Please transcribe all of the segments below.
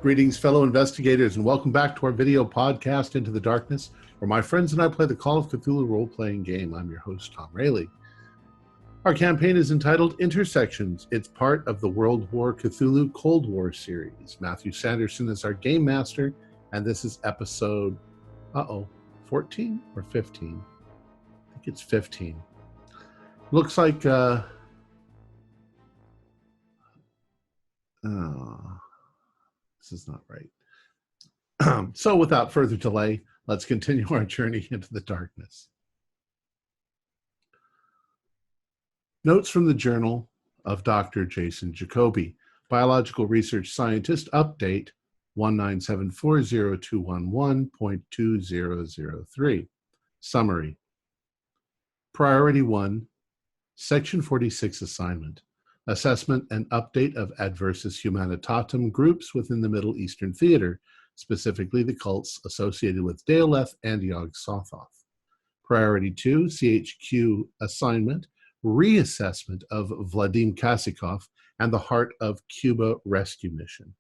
Greetings, fellow investigators, and welcome back to our video podcast, Into the Darkness, where my friends and I play the Call of Cthulhu role-playing game. I'm your host, Tom Rayleigh. Our campaign is entitled Intersections. It's part of the World War Cthulhu Cold War series. Matthew Sanderson is our game master, and this is episode, 14 or 15? I think it's 15. Looks like, this is not right. So without further delay, let's continue our journey into the darkness. Notes from the Journal of Dr. Jason Jacoby, Biological Research Scientist, Update 19740211.2003. Summary. Priority 1, Section 46 Assignment. Assessment and update of Adversus Humanitatum groups within the Middle Eastern Theater, specifically the cults associated with Daleth and Yog-Sothoth. Priority 2, CHQ Assignment, Reassessment of Vladimir Kasikov and the Heart of Cuba Rescue Mission.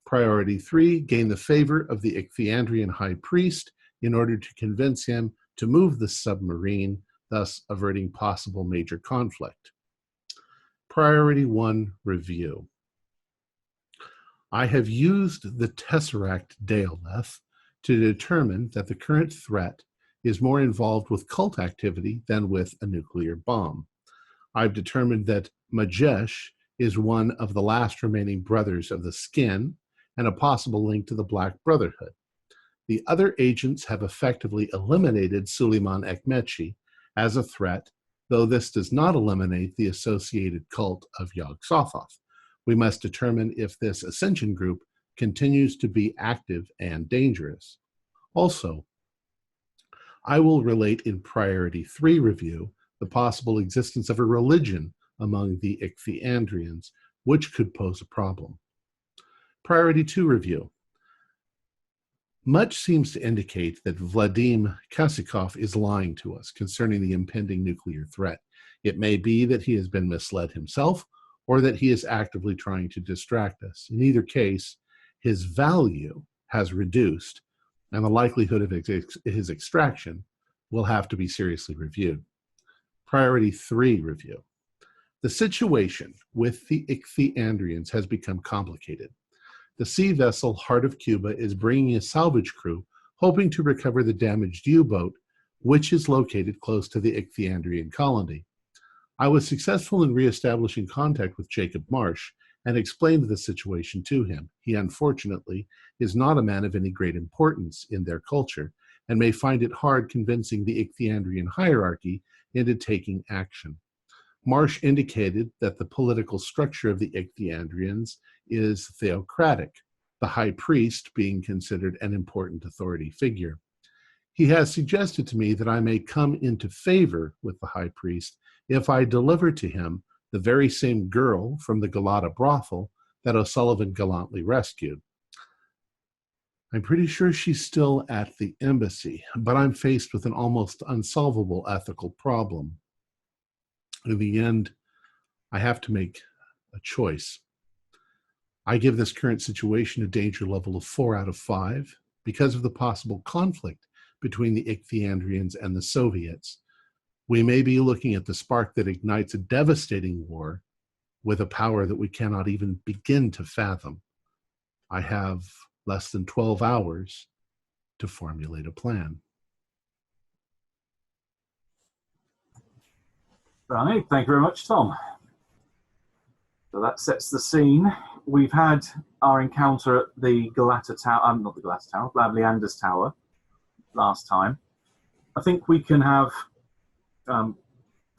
Priority 3, gain the favor of the Ichthyandrian High Priest in order to convince him to move the submarine, thus averting possible major conflict. Priority 1, review. I have used the Tesseract Daleth to determine that the current threat is more involved with cult activity than with a nuclear bomb. I've determined that Majesh is one of the last remaining brothers of the Skin and a possible link to the Black Brotherhood. The other agents have effectively eliminated Suleiman Ekmechi as a threat, though this does not eliminate the associated cult of Yog-Sothoth. We must determine if this Ascension group continues to be active and dangerous. Also, I will relate in Priority 3 review the possible existence of a religion among the Ichthyandrians, which could pose a problem. Priority 2 review. Much seems to indicate that Vladimir Kasikov is lying to us concerning the impending nuclear threat. It may be that he has been misled himself, or that he is actively trying to distract us. In either case, his value has reduced, and the likelihood of his extraction will have to be seriously reviewed. Priority 3 review. The situation with the Ichthyandrians has become complicated. The sea vessel Heart of Cuba is bringing a salvage crew, hoping to recover the damaged U-boat, which is located close to the Ichthyandrian colony. I was successful in reestablishing contact with Jacob Marsh and explained the situation to him. He unfortunately is not a man of any great importance in their culture and may find it hard convincing the Ichthyandrian hierarchy into taking action. Marsh indicated that the political structure of the Ichthyandrians is theocratic, the high priest being considered an important authority figure. He has suggested to me that I may come into favor with the high priest if I deliver to him the very same girl from the Galata brothel that O'Sullivan gallantly rescued. I'm pretty sure she's still at the embassy, but I'm faced with an almost unsolvable ethical problem. In the end, I have to make a choice. I give this current situation a danger level of 4 out of 5 because of the possible conflict between the Ichthyandrians and the Soviets. We may be looking at the spark that ignites a devastating war with a power that we cannot even begin to fathom. I have less than 12 hours to formulate a plan. Right, thank you very much, Tom. So that sets the scene. We've had our encounter at the Galata Tower, not the Galata Tower, Leander's Tower last time. I think we can have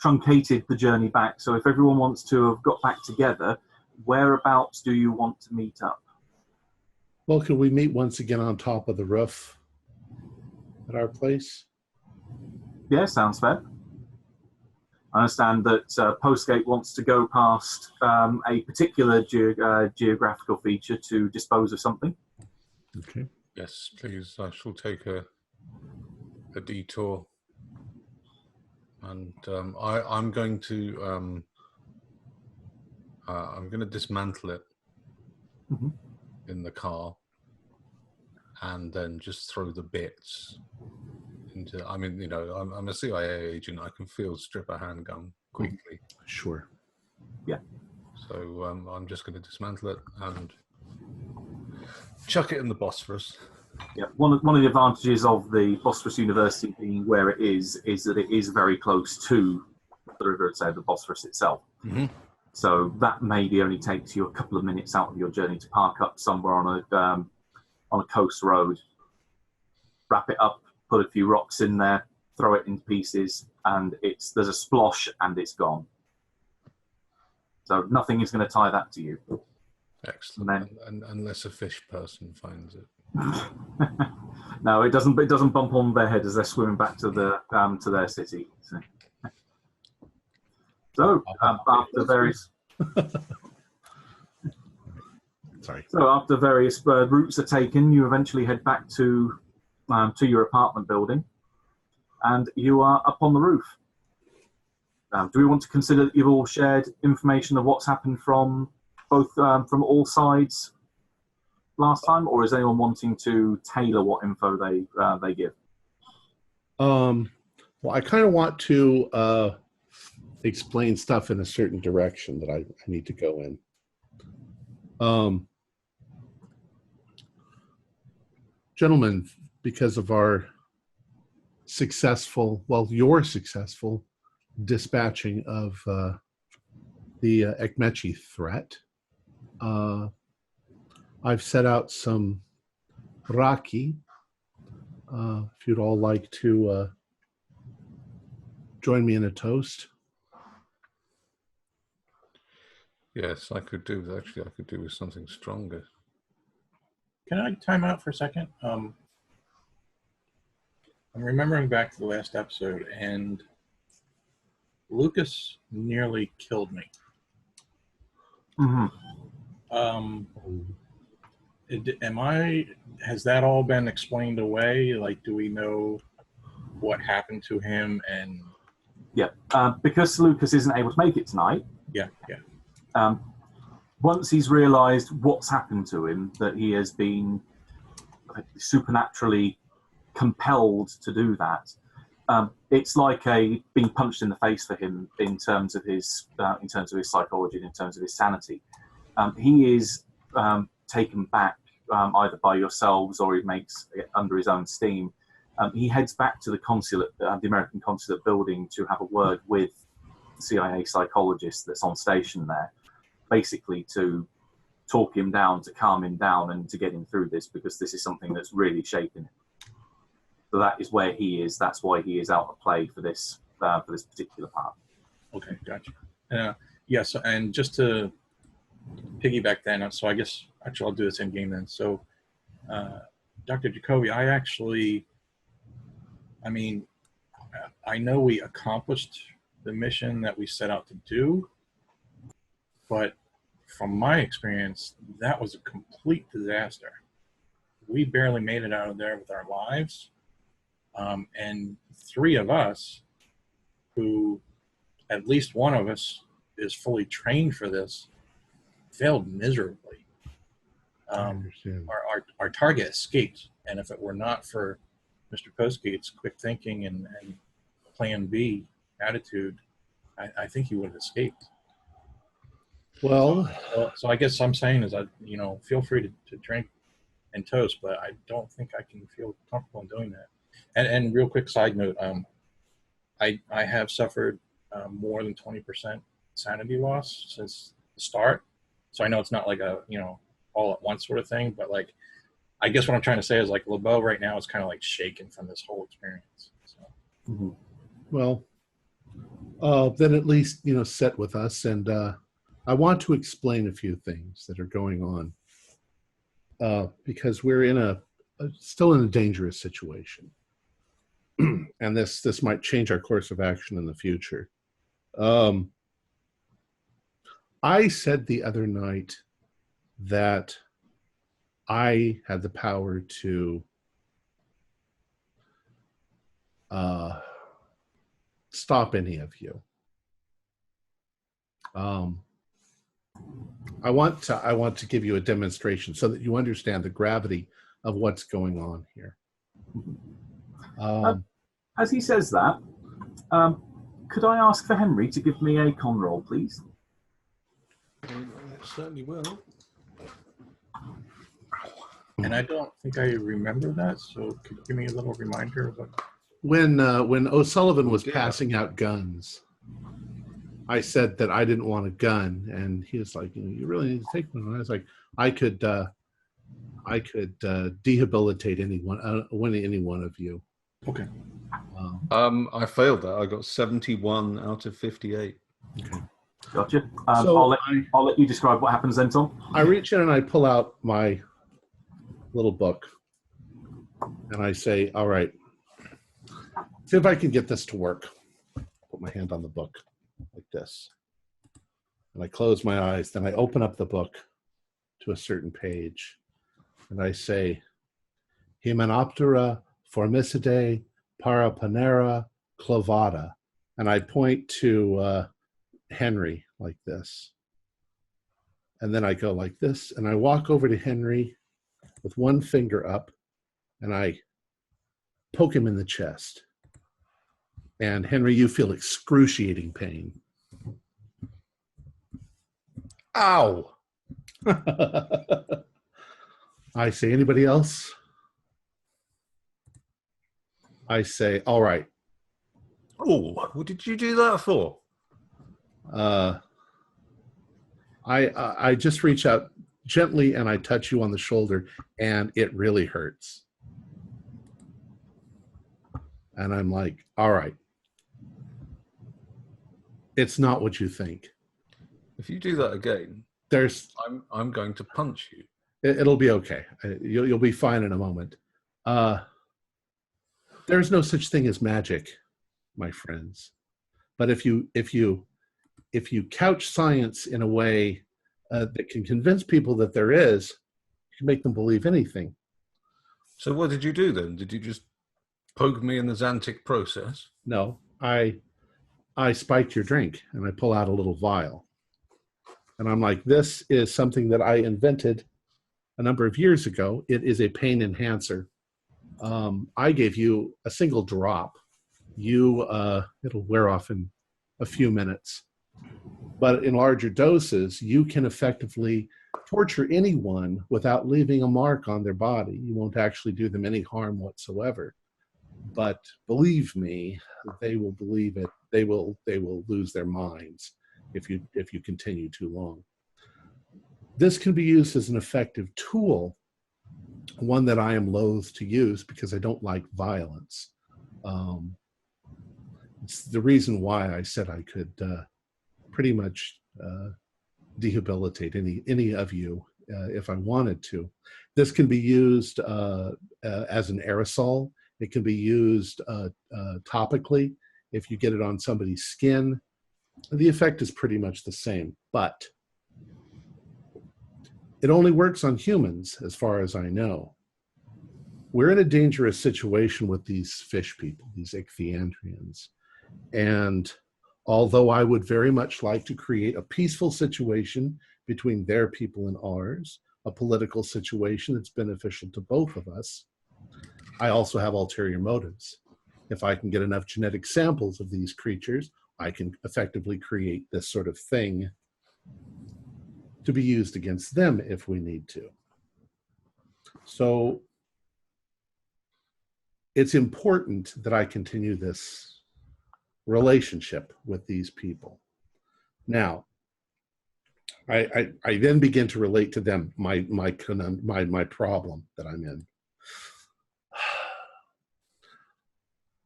truncated the journey back. So if everyone wants to have got back together, whereabouts do you want to meet up? Well, can we meet once again on top of the roof at our place? Yeah, sounds fair. I understand that Postgate wants to go past a particular geographical feature to dispose of something. Okay. Yes, please. I shall take a detour, and I'm going to dismantle it. Mm-hmm. in the car, and then just throw the bits into. I mean, you know, I'm a CIA agent. I can field strip a handgun quickly. Sure. Yeah. So I'm just going to dismantle it and chuck it in the Bosphorus. Yeah, one of the advantages of the Bosphorus University being where it is that it is very close to the river itself, the Bosphorus itself. Mm-hmm. So that maybe only takes you a couple of minutes out of your journey to park up somewhere on a coast road, wrap it up, put a few rocks in there, throw it in pieces, and there's a splosh and it's gone. So nothing is going to tie that to you. Excellent. And unless a fish person finds it. No, it doesn't. It doesn't bump on their head as they're swimming back to their city. So after various routes are taken, you eventually head back to your apartment building, and you are up on the roof. Do we want to consider that you've all shared information of what's happened from both from all sides last time, or is anyone wanting to tailor what info they give? Well, I kind of want to explain stuff in a certain direction that I need to go in. Gentlemen, because of our your successful dispatching of the Ekmechi threat, I've set out some raki. If you'd all like to join me in a toast. Yes, I could do. Actually, I could do with something stronger. Can I time out for a second? I'm remembering back to the last episode, and Lucas nearly killed me. Mm-hmm. Has that all been explained away? Like, do we know what happened to him? And yeah, because Lucas isn't able to make it tonight. Yeah. Once he's realised what's happened to him, that he has been supernaturally compelled to do that, it's like being punched in the face for him in terms of his psychology and in terms of his sanity. He is taken back either by yourselves or he makes it under his own steam. He heads back to the consulate, the American consulate building, to have a word with the CIA psychologist that's on station there, basically to talk him down, to calm him down, and to get him through this, because this is something that's really shaken him. So that is where he is. That's why he is out of play for this particular part. Okay, gotcha. Yes, and just to piggyback then, so I guess actually I'll do this in game then. So, Dr. Jacoby, I know we accomplished the mission that we set out to do, but from my experience, that was a complete disaster. We barely made it out of there with our lives. And three of us, who at least one of us is fully trained for this, failed miserably. Our target escaped, and if it were not for Mr. Postgate's quick thinking and Plan B attitude, I think he would have escaped. Well, so I guess I'm saying is feel free to drink and toast, but I don't think I can feel comfortable in doing that. And real quick side note, I have suffered more than 20% sanity loss since the start. So I know it's not like a all at once sort of thing, but like I guess what I'm trying to say is like LeBeau right now is kind of like shaken from this whole experience. So. Mm-hmm. Well, then at least sit with us, and I want to explain a few things that are going on because we're still in a dangerous situation. And this might change our course of action in the future. I said the other night that I had the power to stop any of you. I want to give you a demonstration so that you understand the gravity of what's going on here. As he says that, could I ask for Henry to give me a con roll, please? I certainly will. And I don't think I remember that, so could you give me a little reminder of what? When O'Sullivan was passing out guns, I said that I didn't want a gun, and he was like, "You really need to take one." And I was like, "I could dehabilitate any one of you." Okay. I failed that. I got 71 out of 58. Okay. Gotcha. So I'll let you describe what happens then, Tom. I reach in and I pull out my little book, and I say, "All right, see if I can get this to work." Put my hand on the book like this, and I close my eyes. Then I open up the book to a certain page, and I say, "Hymenoptera formicidae parapanera clavata," and I point to Henry like this, and then I go like this, and I walk over to Henry with one finger up, and I poke him in the chest. And Henry, you feel excruciating pain. Ow! I say, anybody else? I say, all right. Oh, what did you do that for? I just reach out gently and I touch you on the shoulder, and it really hurts. And I'm like, all right. It's not what you think. If you do that again, I'm going to punch you. It'll be okay. You'll be fine in a moment. There's no such thing as magic, my friends. But if you couch science in a way that can convince people that there is, you can make them believe anything. So what did you do then? Did you just poke me in the Xantic process? No, I spiked your drink, and I pull out a little vial. And I'm like, this is something that I invented a number of years ago. It is a pain enhancer. I gave you a single drop. It'll wear off in a few minutes. But in larger doses, you can effectively torture anyone without leaving a mark on their body. You won't actually do them any harm whatsoever. But believe me, they will believe it. They will lose their minds if you continue too long. This can be used as an effective tool, one that I am loath to use because I don't like violence. It's the reason why I said I could pretty much dehabilitate any of you if I wanted to. This can be used as an aerosol. It can be used topically. If you get it on somebody's skin, the effect is pretty much the same, but it only works on humans as far as I know. We're in a dangerous situation with these fish people, these ichthyandrians. And although I would very much like to create a peaceful situation between their people and ours, a political situation that's beneficial to both of us, I also have ulterior motives. If I can get enough genetic samples of these creatures, I can effectively create this sort of thing to be used against them if we need to. So it's important that I continue this relationship with these people. Now, I then begin to relate to them my problem that I'm in.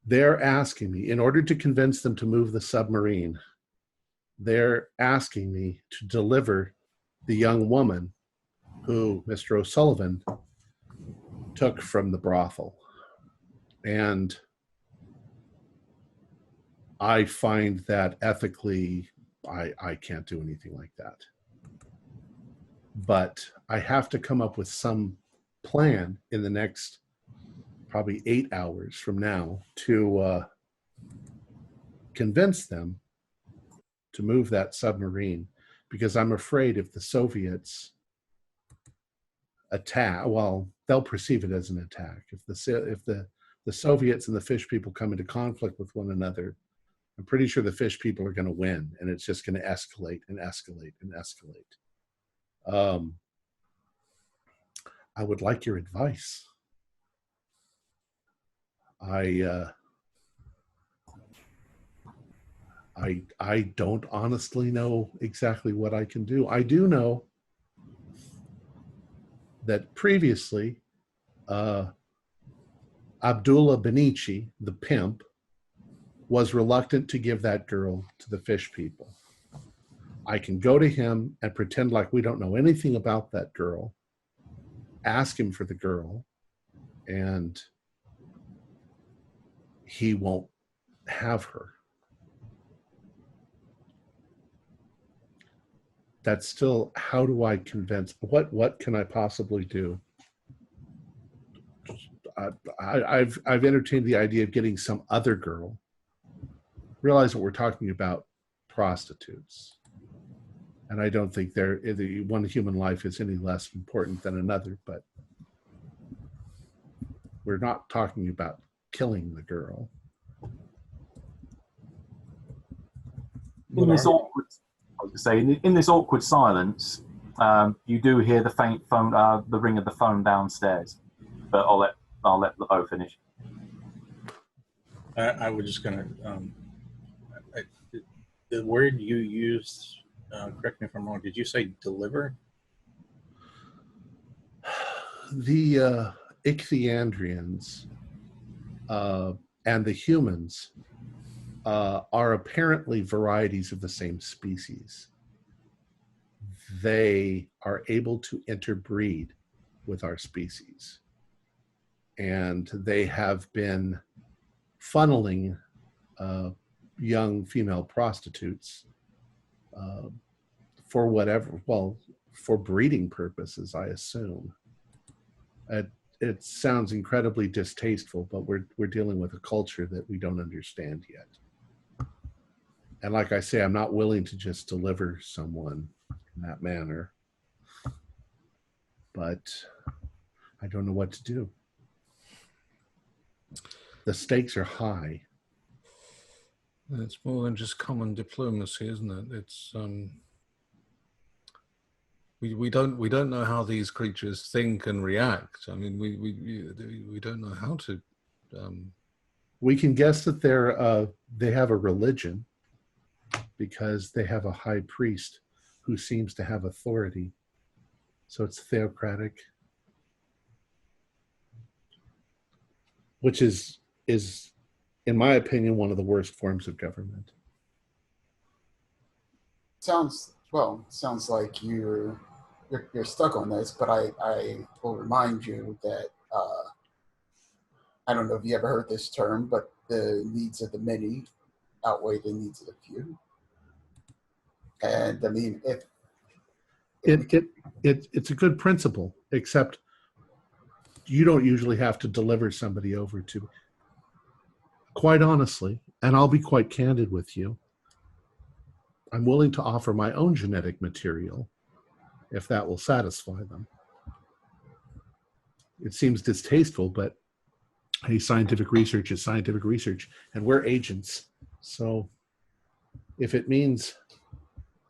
They're asking me, in order to convince them to move the submarine, they're asking me to deliver the young woman who Mr. O'Sullivan took from the brothel. And I find that ethically, I can't do anything like that. But I have to come up with some plan in the next probably 8 hours from now to convince them to move that submarine, because I'm afraid if the Soviets attack, well, they'll perceive it as an attack. If the Soviets and the fish people come into conflict with one another, I'm pretty sure the fish people are going to win, and it's just going to escalate and escalate and escalate. I would like your advice. I don't honestly know exactly what I can do. I do know that previously, Abdullah Benici, the pimp, was reluctant to give that girl to the fish people. I can go to him and pretend like we don't know anything about that girl, ask him for the girl, and he won't have her. That's still, how do I convince, what can I possibly do? I've entertained the idea of getting some other girl. Realize that we're talking about prostitutes. And I don't think one human life is any less important than another, but we're not talking about killing the girl. In this awkward, I was going to say, in this awkward silence, you do hear the faint phone, the ring of the phone downstairs. But I'll let LeBeau finish. I was just going to. The word you used, correct me if I'm wrong. Did you say deliver? The Ichthyandrians and the humans are apparently varieties of the same species. They are able to interbreed with our species. And they have been funneling young female prostitutes for whatever, well, for breeding purposes, I assume. It sounds incredibly distasteful, but we're dealing with a culture that we don't understand yet. And like I say, I'm not willing to just deliver someone in that manner, but I don't know what to do. The stakes are high. It's more than just common diplomacy, isn't it? It's we don't know how these creatures think and react. I mean, we don't know how to. We can guess that they have a religion because they have a high priest who seems to have authority. So it's theocratic, which is in my opinion, one of the worst forms of government. Sounds like you're stuck on this, but I will remind you that I don't know if you ever heard this term, but the needs of the many outweigh the needs of the few. And I mean, it's a good principle, except you don't usually have to deliver somebody over to. Quite honestly, and I'll be quite candid with you, I'm willing to offer my own genetic material if that will satisfy them. It seems distasteful, but hey, scientific research is scientific research, and we're agents. So if it means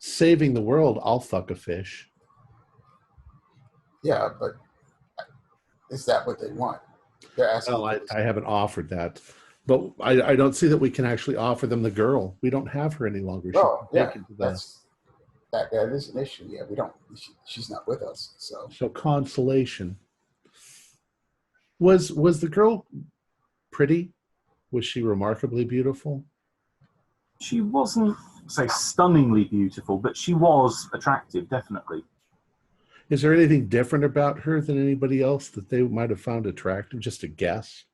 saving the world, I'll fuck a fish. Yeah, but is that what they want? They're asking. Well, I haven't offered that. But I don't see that we can actually offer them the girl. We don't have her any longer. Oh, yeah, that is an issue. Yeah, we don't. She's not with us. So consolation. Was the girl pretty? Was she remarkably beautiful? She wasn't, say, stunningly beautiful, but she was attractive, definitely. Is there anything different about her than anybody else that they might have found attractive? Just a guess.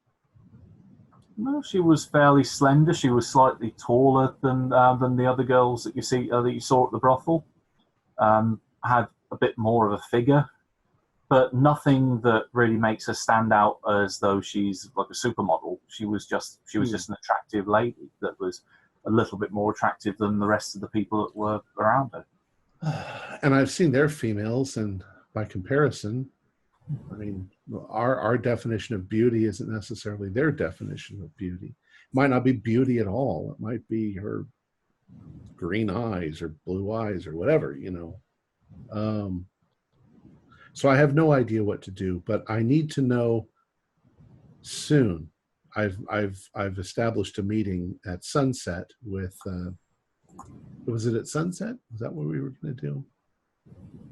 No, she was fairly slender. She was slightly taller than the other girls that you saw at the brothel. Had a bit more of a figure, but nothing that really makes her stand out as though she's like a supermodel. She was just an attractive lady that was a little bit more attractive than the rest of the people that were around her. And I've seen their females, and by comparison, I mean, our definition of beauty isn't necessarily their definition of beauty. It might not be beauty at all. It might be her green eyes or blue eyes or whatever, you know. So I have no idea what to do, but I need to know soon. I've established a meeting at sunset with. Was it at sunset? Was that what we were going to do?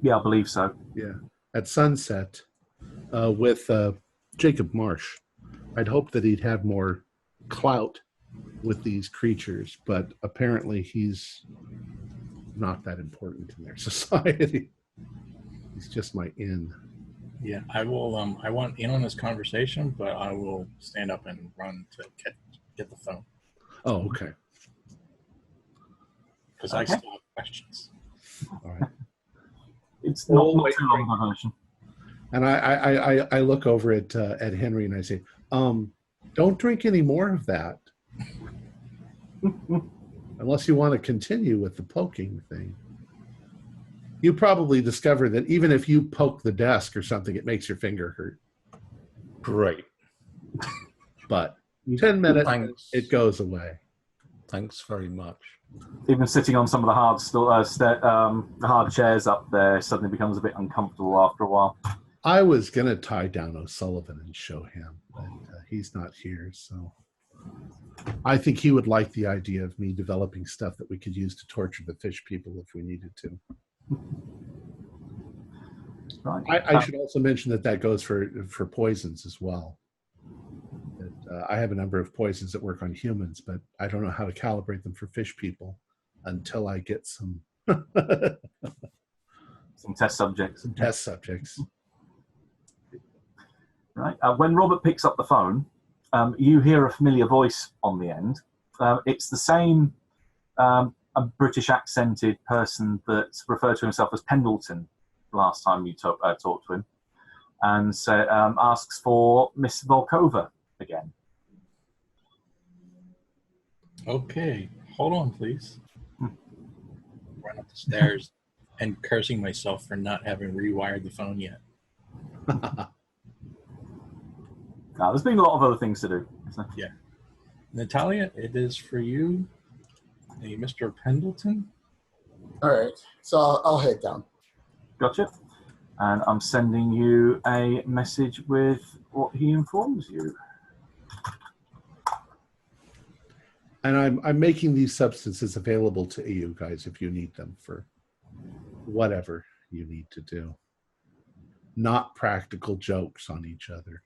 Yeah, I believe so. Yeah, at sunset with Jacob Marsh. I'd hoped that he'd have more clout with these creatures, but apparently he's not that important in their society. He's just my in. Yeah, I will. I want in on this conversation, but I will stand up and run to get the phone. Oh, okay. Because I still have questions. All right. It's not too long of a version. And I look over at Henry and I say, don't drink any more of that. Unless you want to continue with the poking thing. You probably discover that even if you poke the desk or something, it makes your finger hurt. Great. But 10 minutes, Thanks. it goes away. Thanks very much. Even sitting on some of the hard chairs up there suddenly becomes a bit uncomfortable after a while. I was going to tie down O'Sullivan and show him, but he's not here, so I think he would like the idea of me developing stuff that we could use to torture the fish people if we needed to. Right. I should also mention that goes for poisons as well. I have a number of poisons that work on humans, but I don't know how to calibrate them for fish people until I get some Some test subjects. some test subjects. Right. When Robert picks up the phone, you hear a familiar voice on the end. It's the same a British accented person that referred to himself as Pendleton last time you talked to him, and asks for Miss Volkova again. Okay, hold on, please. Run up the stairs and cursing myself for not having rewired the phone yet. Now, there's been a lot of other things to do. So. Yeah. Natalia, it is for you, a Mr. Pendleton. All right, so I'll head down. Gotcha. And I'm sending you a message with what he informs you. And I'm making these substances available to you guys if you need them for whatever you need to do. Not practical jokes on each other.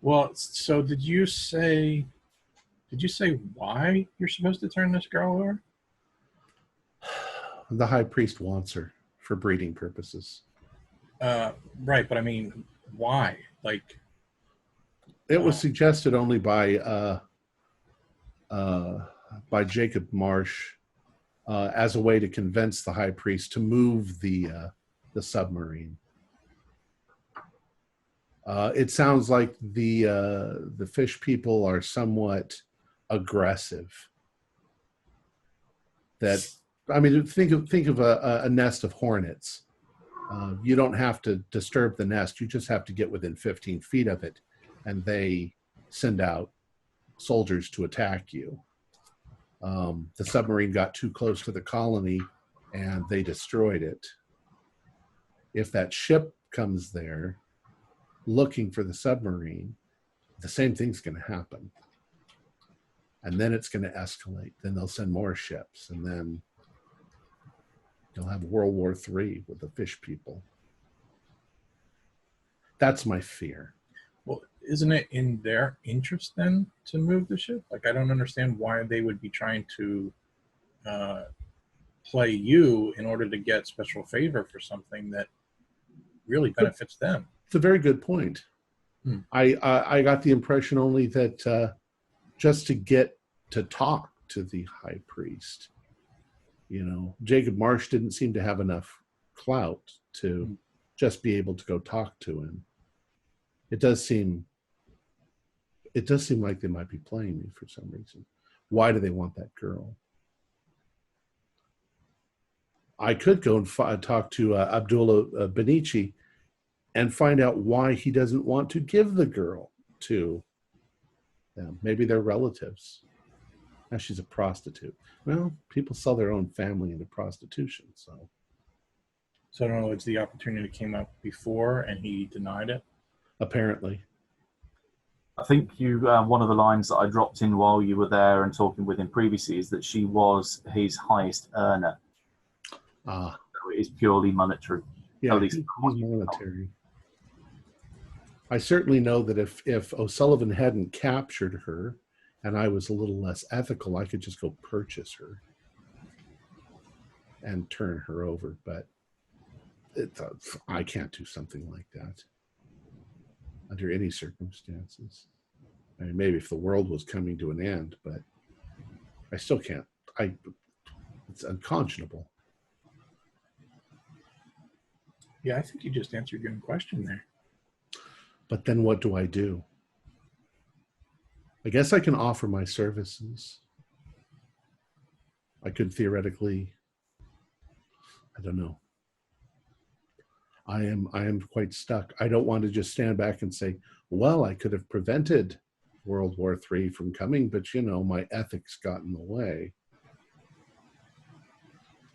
Well, so did you say why you're supposed to turn this girl over? The high priest wants her for breeding purposes. Right, but I mean, why? Like, It was suggested only by Jacob Marsh as a way to convince the high priest to move the submarine. It sounds like the fish people are somewhat aggressive. That, I mean, think of a nest of hornets. You don't have to disturb the nest. You just have to get within 15 feet of it, and they send out soldiers to attack you. The submarine got too close to the colony, and they destroyed it. If that ship comes there looking for the submarine, the same thing's going to happen. And then it's going to escalate. Then they'll send more ships, and then you'll have World War III with the fish people. That's my fear. well, isn't it in their interest then to move the ship? Like, I don't understand why they would be trying to play you in order to get special favor for something that really benefits them. It's a very good point. I got the impression only that just to get to talk to the high priest, Jacob Marsh didn't seem to have enough clout to just be able to go talk to him. It does seem like they might be playing me for some reason. Why do they want that girl? I could go and talk to Abdullah Benici and find out why he doesn't want to give the girl to them. Maybe they're relatives. Now she's a prostitute. Well, people sell their own family into prostitution, so. So I don't know, it's the opportunity came up before and he denied it. Apparently. I think you one of the lines that I dropped in while you were there and talking with him previously is that she was his highest earner. Ah. So it is purely monetary. Yeah, at least he's monetary. I certainly know that if O'Sullivan hadn't captured her and I was a little less ethical, I could just go purchase her and turn her over. But I can't do something like that under any circumstances. I mean, maybe if the world was coming to an end, but I still can't. It's unconscionable. Yeah, I think you just answered your own question there. But then what do I do? I guess I can offer my services. I could theoretically, I don't know. I am quite stuck. I don't want to just stand back and say, well, I could have prevented World War III from coming, but my ethics got in the way.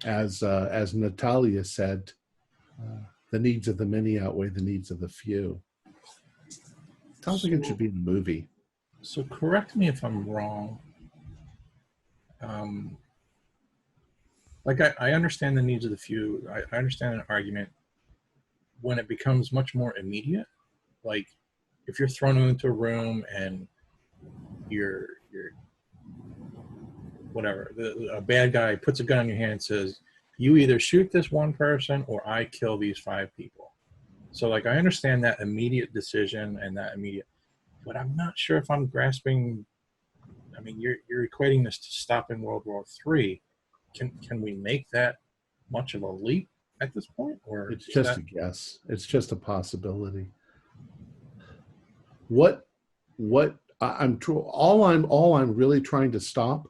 As Natalia said, the needs of the many outweigh the needs of the few. Sounds like it should be in a movie. So correct me if I'm wrong. I understand the needs of the few. I understand an argument when it becomes much more immediate. Like if you're thrown into a room and you're whatever, a bad guy puts a gun in your hand and says, you either shoot this one person or I kill these 5 people. So like I understand that immediate decision and that immediate, but I'm not sure if I'm grasping. I mean, you're equating this to stopping World War III. Can we make that much of a leap at this point, or it's just a guess? It's just a possibility. All I'm really trying to stop.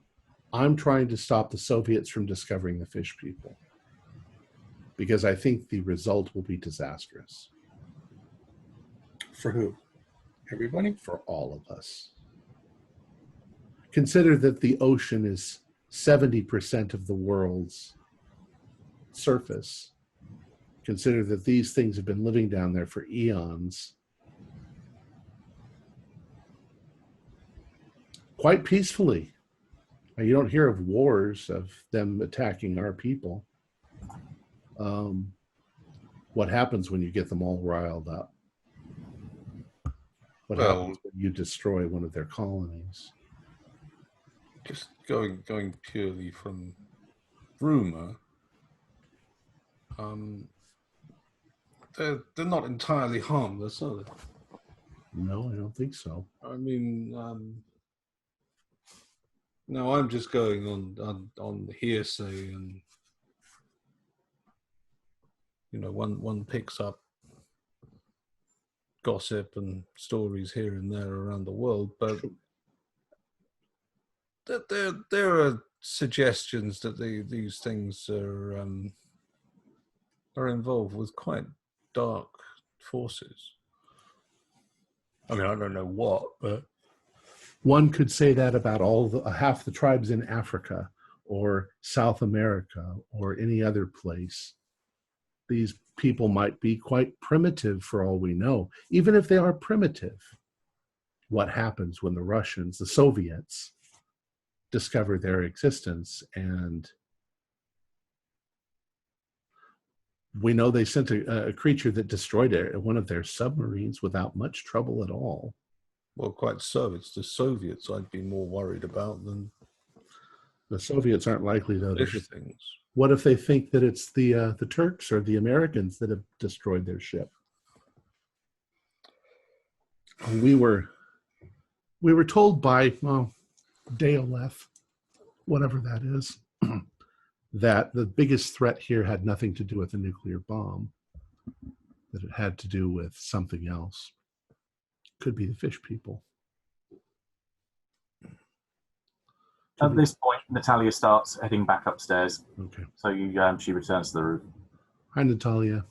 I'm trying to stop the Soviets from discovering the fish people, because I think the result will be disastrous. For who? Everybody? For all of us. Consider that the ocean is 70% of the world's surface. Consider that these things have been living down there for eons. Quite peacefully. Now, you don't hear of wars of them attacking our people. What happens when you get them all riled up? What happens when you destroy one of their colonies? Just going purely from rumor, they're not entirely harmless, are they? No, I don't think so. I mean, no, I'm just going on the hearsay, and one picks up gossip and stories here and there around the world, but there are suggestions that these things are involved with quite dark forces. I mean, I don't know what, but one could say that about half the tribes in Africa or South America or any other place. These people might be quite primitive for all we know. Even if they are primitive, what happens when the Russians, the Soviets, discover their existence? And we know they sent a creature that destroyed one of their submarines without much trouble at all. Well, quite so. It's the Soviets I'd be more worried about than the Soviets. Aren't likely to fish things. What if they think that it's the Turks or the Americans that have destroyed their ship? And we were told by Daolev, whatever that is, that the biggest threat here had nothing to do with a nuclear bomb, that it had to do with something else. Could be the fish people. At this point, Natalia starts heading back upstairs. Okay. So she returns to the roof. Hi, Natalia.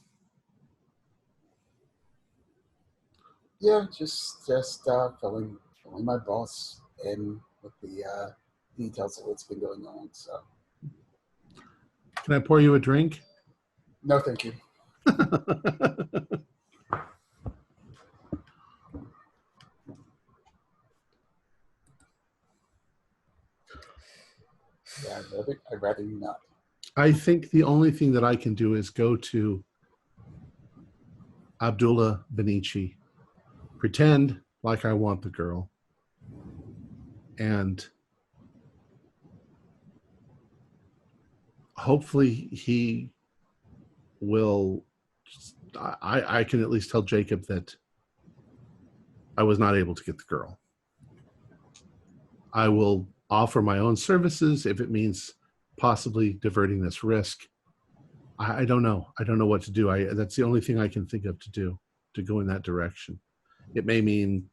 Yeah, just filling my boss in with the details of what's been going on. So, Can I pour you a drink? no, thank you. Yeah, I'd rather you not. I think the only thing that I can do is go to Abdullah Benici, pretend like I want the girl, and hopefully he will. I can at least tell Jacob that I was not able to get the girl. I will offer my own services if it means possibly diverting this risk. I don't know. I don't know what to do. That's the only thing I can think of to do, to go in that direction. It may mean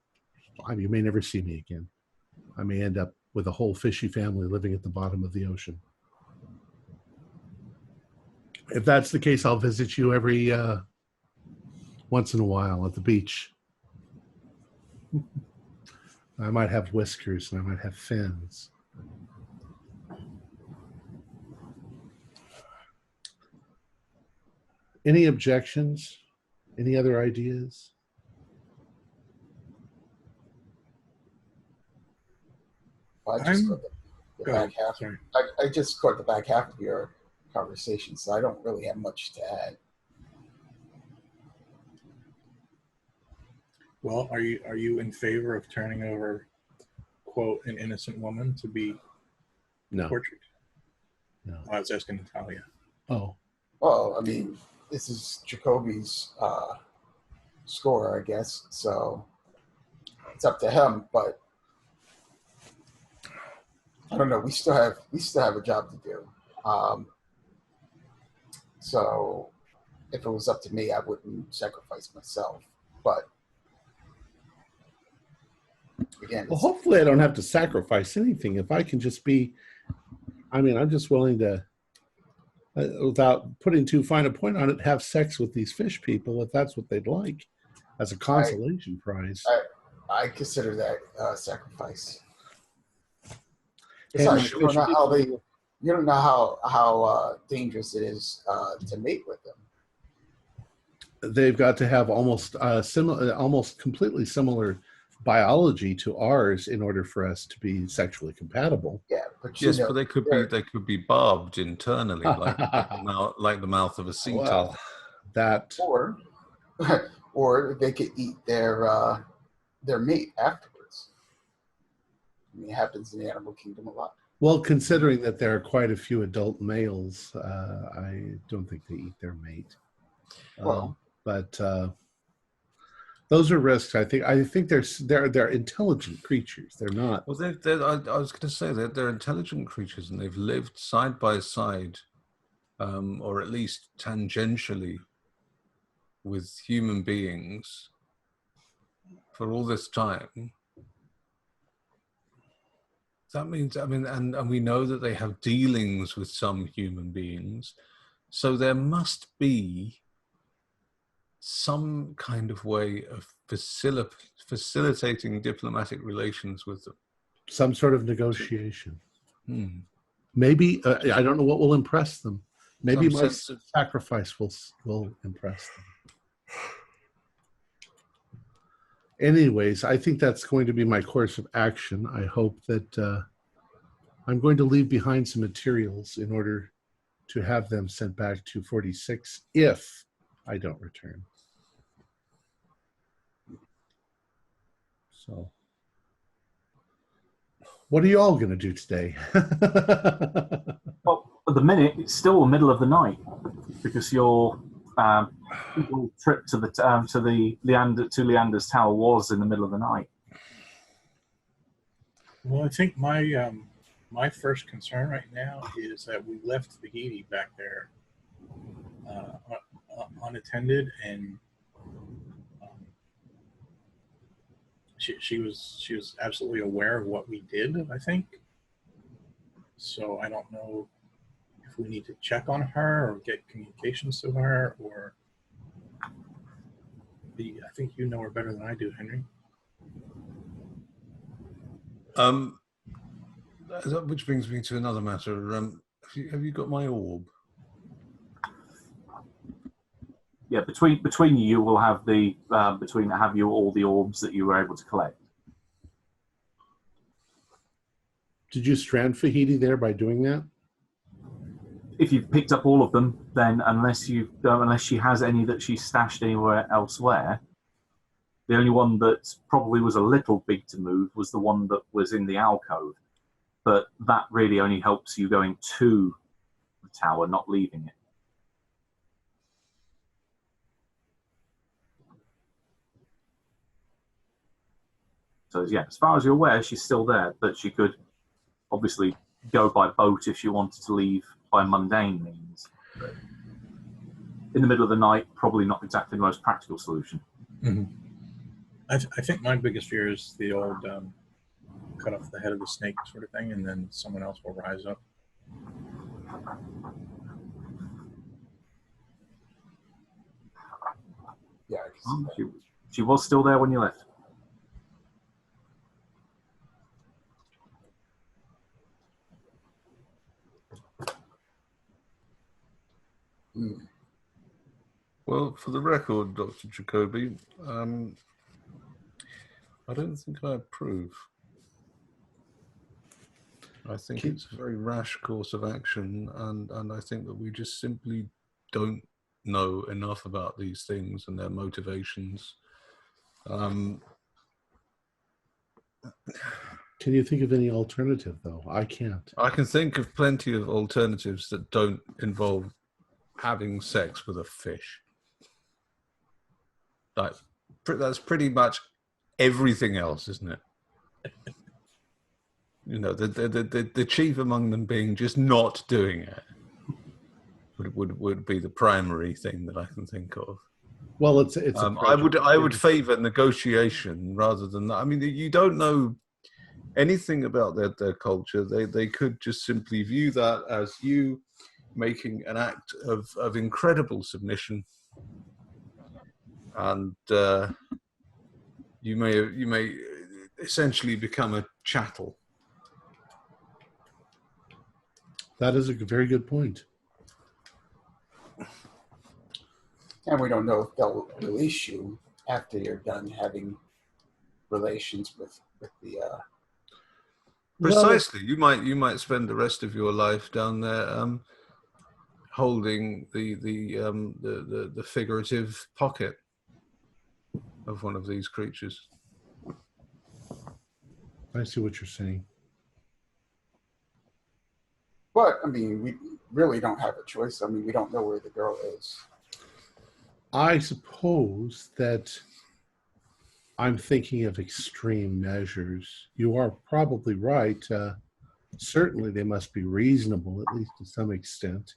you may never see me again. I may end up with a whole fishy family living at the bottom of the ocean. If that's the case, I'll visit you every once in a while at the beach. I might have whiskers and I might have fins. Any objections? Any other ideas? I just caught the back half. Sorry. I just caught the back half of your conversation, so I don't really have much to add. Well, are you in favor of turning over, quote, an innocent woman to be No. tortured? No. I was asking Natalia. Oh. Well, I mean, this is Jacoby's score, I guess. So it's up to him. But I don't know. We still have a job to do. So if it was up to me, I wouldn't sacrifice myself. But again, Well, hopefully I don't have to sacrifice anything. If I can just be, I'm just willing to, without putting too fine a point on it, have sex with these fish people if that's what they'd like as a consolation prize. I consider that sacrifice. And Besides, you don't know how dangerous it is to mate with them. They've got to have almost completely similar biology to ours in order for us to be sexually compatible. Yeah, but Yes, but they could be barbed internally, like the mouth of a sea turtle. That or they could eat their meat afterwards. I mean, it happens in the animal kingdom a lot. Well, considering that there are quite a few adult males, I don't think they eat their mate. But those are risks. I think they're intelligent creatures. They're not. Well, I was going to say that they're intelligent creatures, and they've lived side by side, or at least tangentially, with human beings for all this time. That means, and we know that they have dealings with some human beings, so there must be some kind of way of facilitating diplomatic relations with them. Some sort of negotiation. Maybe, I don't know what will impress them. Maybe my sacrifice will impress them. Anyways, I think that's going to be my course of action. I hope that I'm going to leave behind some materials in order to have them sent back to 46 if I don't return. So, what are you all going to do today? Well, at the minute, it's still the middle of the night because your trip to Leander's Tower was in the middle of the night. Well, I think my first concern right now is that we left Tahiti back there unattended, and she was absolutely aware of what we did, I think. So I don't know if we need to check on her or get communications to her, or I think you know her better than I do, Henry. Which brings me to another matter. Have you got my orb? Yeah, between you will have the have you all the orbs that you were able to collect. Did you strand Fahidi there by doing that? If you've picked up all of them, then unless she has any that she stashed anywhere elsewhere, the only one that probably was a little big to move was the one that was in the alcove. But that really only helps you going to the tower, not leaving it. So yeah, as far as you're aware, she's still there, but she could obviously go by boat if she wanted to leave by mundane means. But in the middle of the night, probably not exactly the most practical solution. Mm-hmm. I think my biggest fear is the old cut off the head of the snake sort of thing, and then someone else will rise up. Yeah, I can see that. She was still there when you left. Well, for the record, Dr. Jacoby, I don't think I approve. I think it's a very rash course of action, and I think that we just simply don't know enough about these things and their motivations. Can you think of any alternative, though? I can't. I can think of plenty of alternatives that don't involve having sex with a fish. Like, that's pretty much everything else, isn't it? You know, the chief among them being just not doing it would be the primary thing that I can think of. Well, it's. I would favour negotiation rather than that. I mean, you don't know anything about their culture. They could just simply view that as you making an act of incredible submission, and you may essentially become a chattel. That is a very good point. And we don't know if they'll release you after you're done having relations with the. Precisely, you might spend the rest of your life down there, holding the figurative pocket of one of these creatures. I see what you're saying. But I mean, we really don't have a choice. I mean, we don't know where the girl is. I suppose that I'm thinking of extreme measures. You are probably right. Certainly, they must be reasonable, at least to some extent.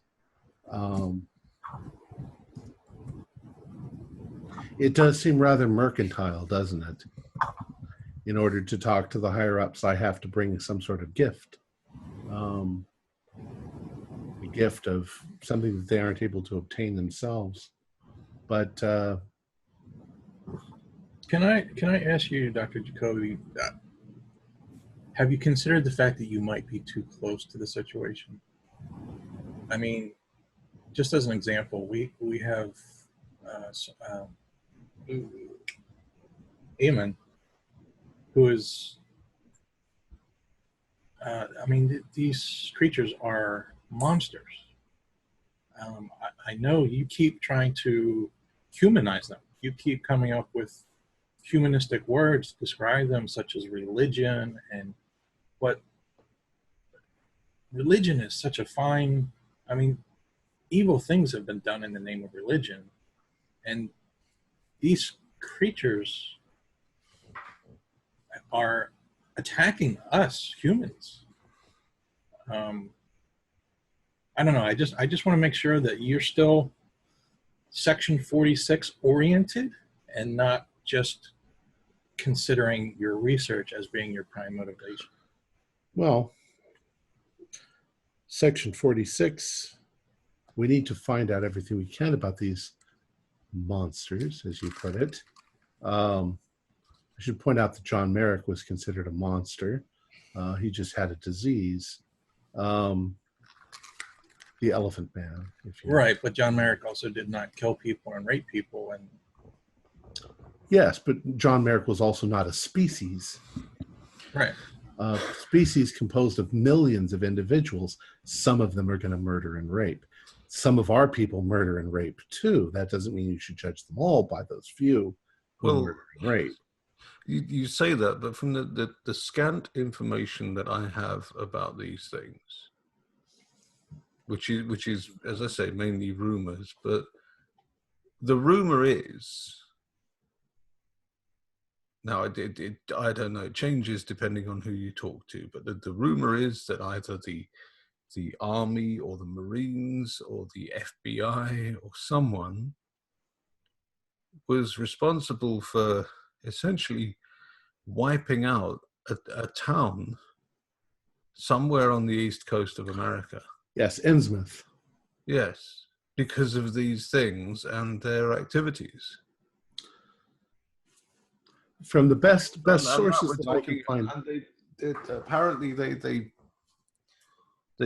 It does seem rather mercantile, doesn't it? In order to talk to the higher-ups, I have to bring some sort of gift. A gift of something that they aren't able to obtain themselves. But Can I ask you, Dr. Jacoby, have you considered the fact that you might be too close to the situation? I mean, just as an example, we have Eamon, who is, I mean, these creatures are monsters. I know you keep trying to humanize them. You keep coming up with humanistic words to describe them, such as religion, and what religion is such a fine, I mean, evil things have been done in the name of religion, and these creatures are attacking us humans. I don't know. I just want to make sure that you're still Section 46 oriented and not just considering your research as being your prime motivation. well, Section 46. We need to find out everything we can about these monsters, as you put it. I should point out that John Merrick was considered a monster. He just had a disease. The Elephant Man, if you Right, but John Merrick also did not kill people and rape people. And Yes, but John Merrick was also not a species. right. Species composed of millions of individuals. Some of them are going to murder and rape. Some of our people murder and rape too. That doesn't mean you should judge them all by those few who murder and rape. You say that, but from the scant information that I have about these things, which is, as I say, mainly rumors, but the rumor is, now I don't know, it changes depending on who you talk to, but the rumor is that either the Army or the Marines or the FBI or someone was responsible for essentially wiping out a town somewhere on the east coast of America. Yes, Innsmouth. Yes, because of these things and their activities. From the best And sources that I can find. And apparently they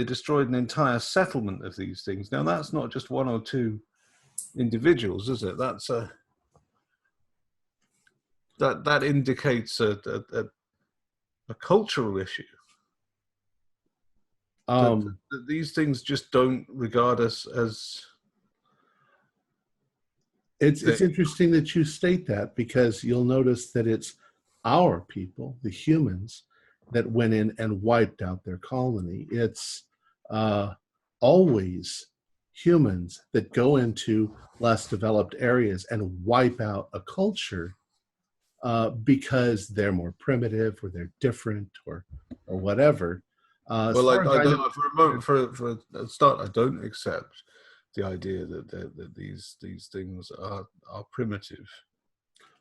destroyed an entire settlement of these things. Now that's not just one or two individuals, is it? That's that indicates a cultural issue. That these things just don't regard us as. It's interesting that you state that, because you'll notice that it's our people, the humans, that went in and wiped out their colony. It's always humans that go into less developed areas and wipe out a culture because they're more primitive or they're different or whatever. Well, I don't, for a start, I don't accept the idea that these things are primitive.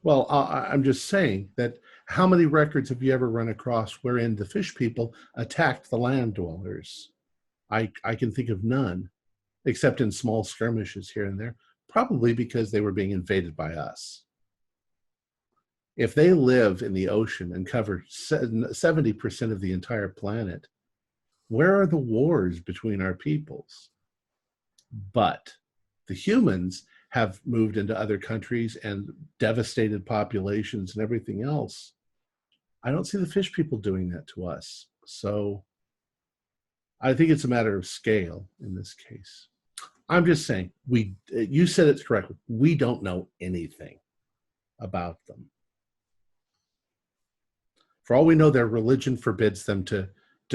Well, I'm just saying that how many records have you ever run across wherein the fish people attacked the land dwellers? I can think of none, except in small skirmishes here and there, probably because they were being invaded by us. If they live in the ocean and cover 70% of the entire planet, where are the wars between our peoples? But the humans have moved into other countries and devastated populations and everything else. I don't see the fish people doing that to us. So I think it's a matter of scale in this case. I'm just saying, you said it's correctly. We don't know anything about them. For all we know, their religion forbids them to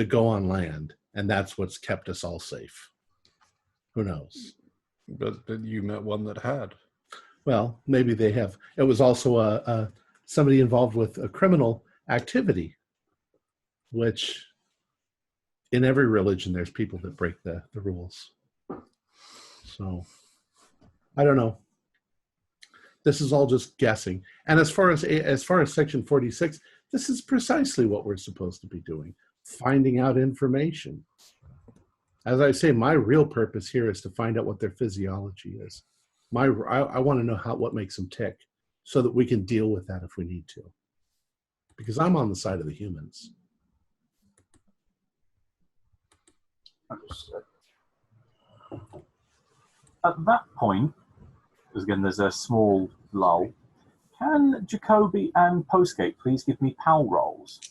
go on land, and that's what's kept us all safe. Who knows? But you met one that had. Well, maybe they have. It was also somebody involved with a criminal activity, which in every religion there's people that break the rules. So I don't know. This is all just guessing. And as far as Section 46, this is precisely what we're supposed to be doing, finding out information. As I say, my real purpose here is to find out what their physiology is. I want to know what makes them tick, so that we can deal with that if we need to. Because I'm on the side of the humans. Understood. At that point, because again there's a small lull, can Jacoby and Postgate please give me PAL rolls?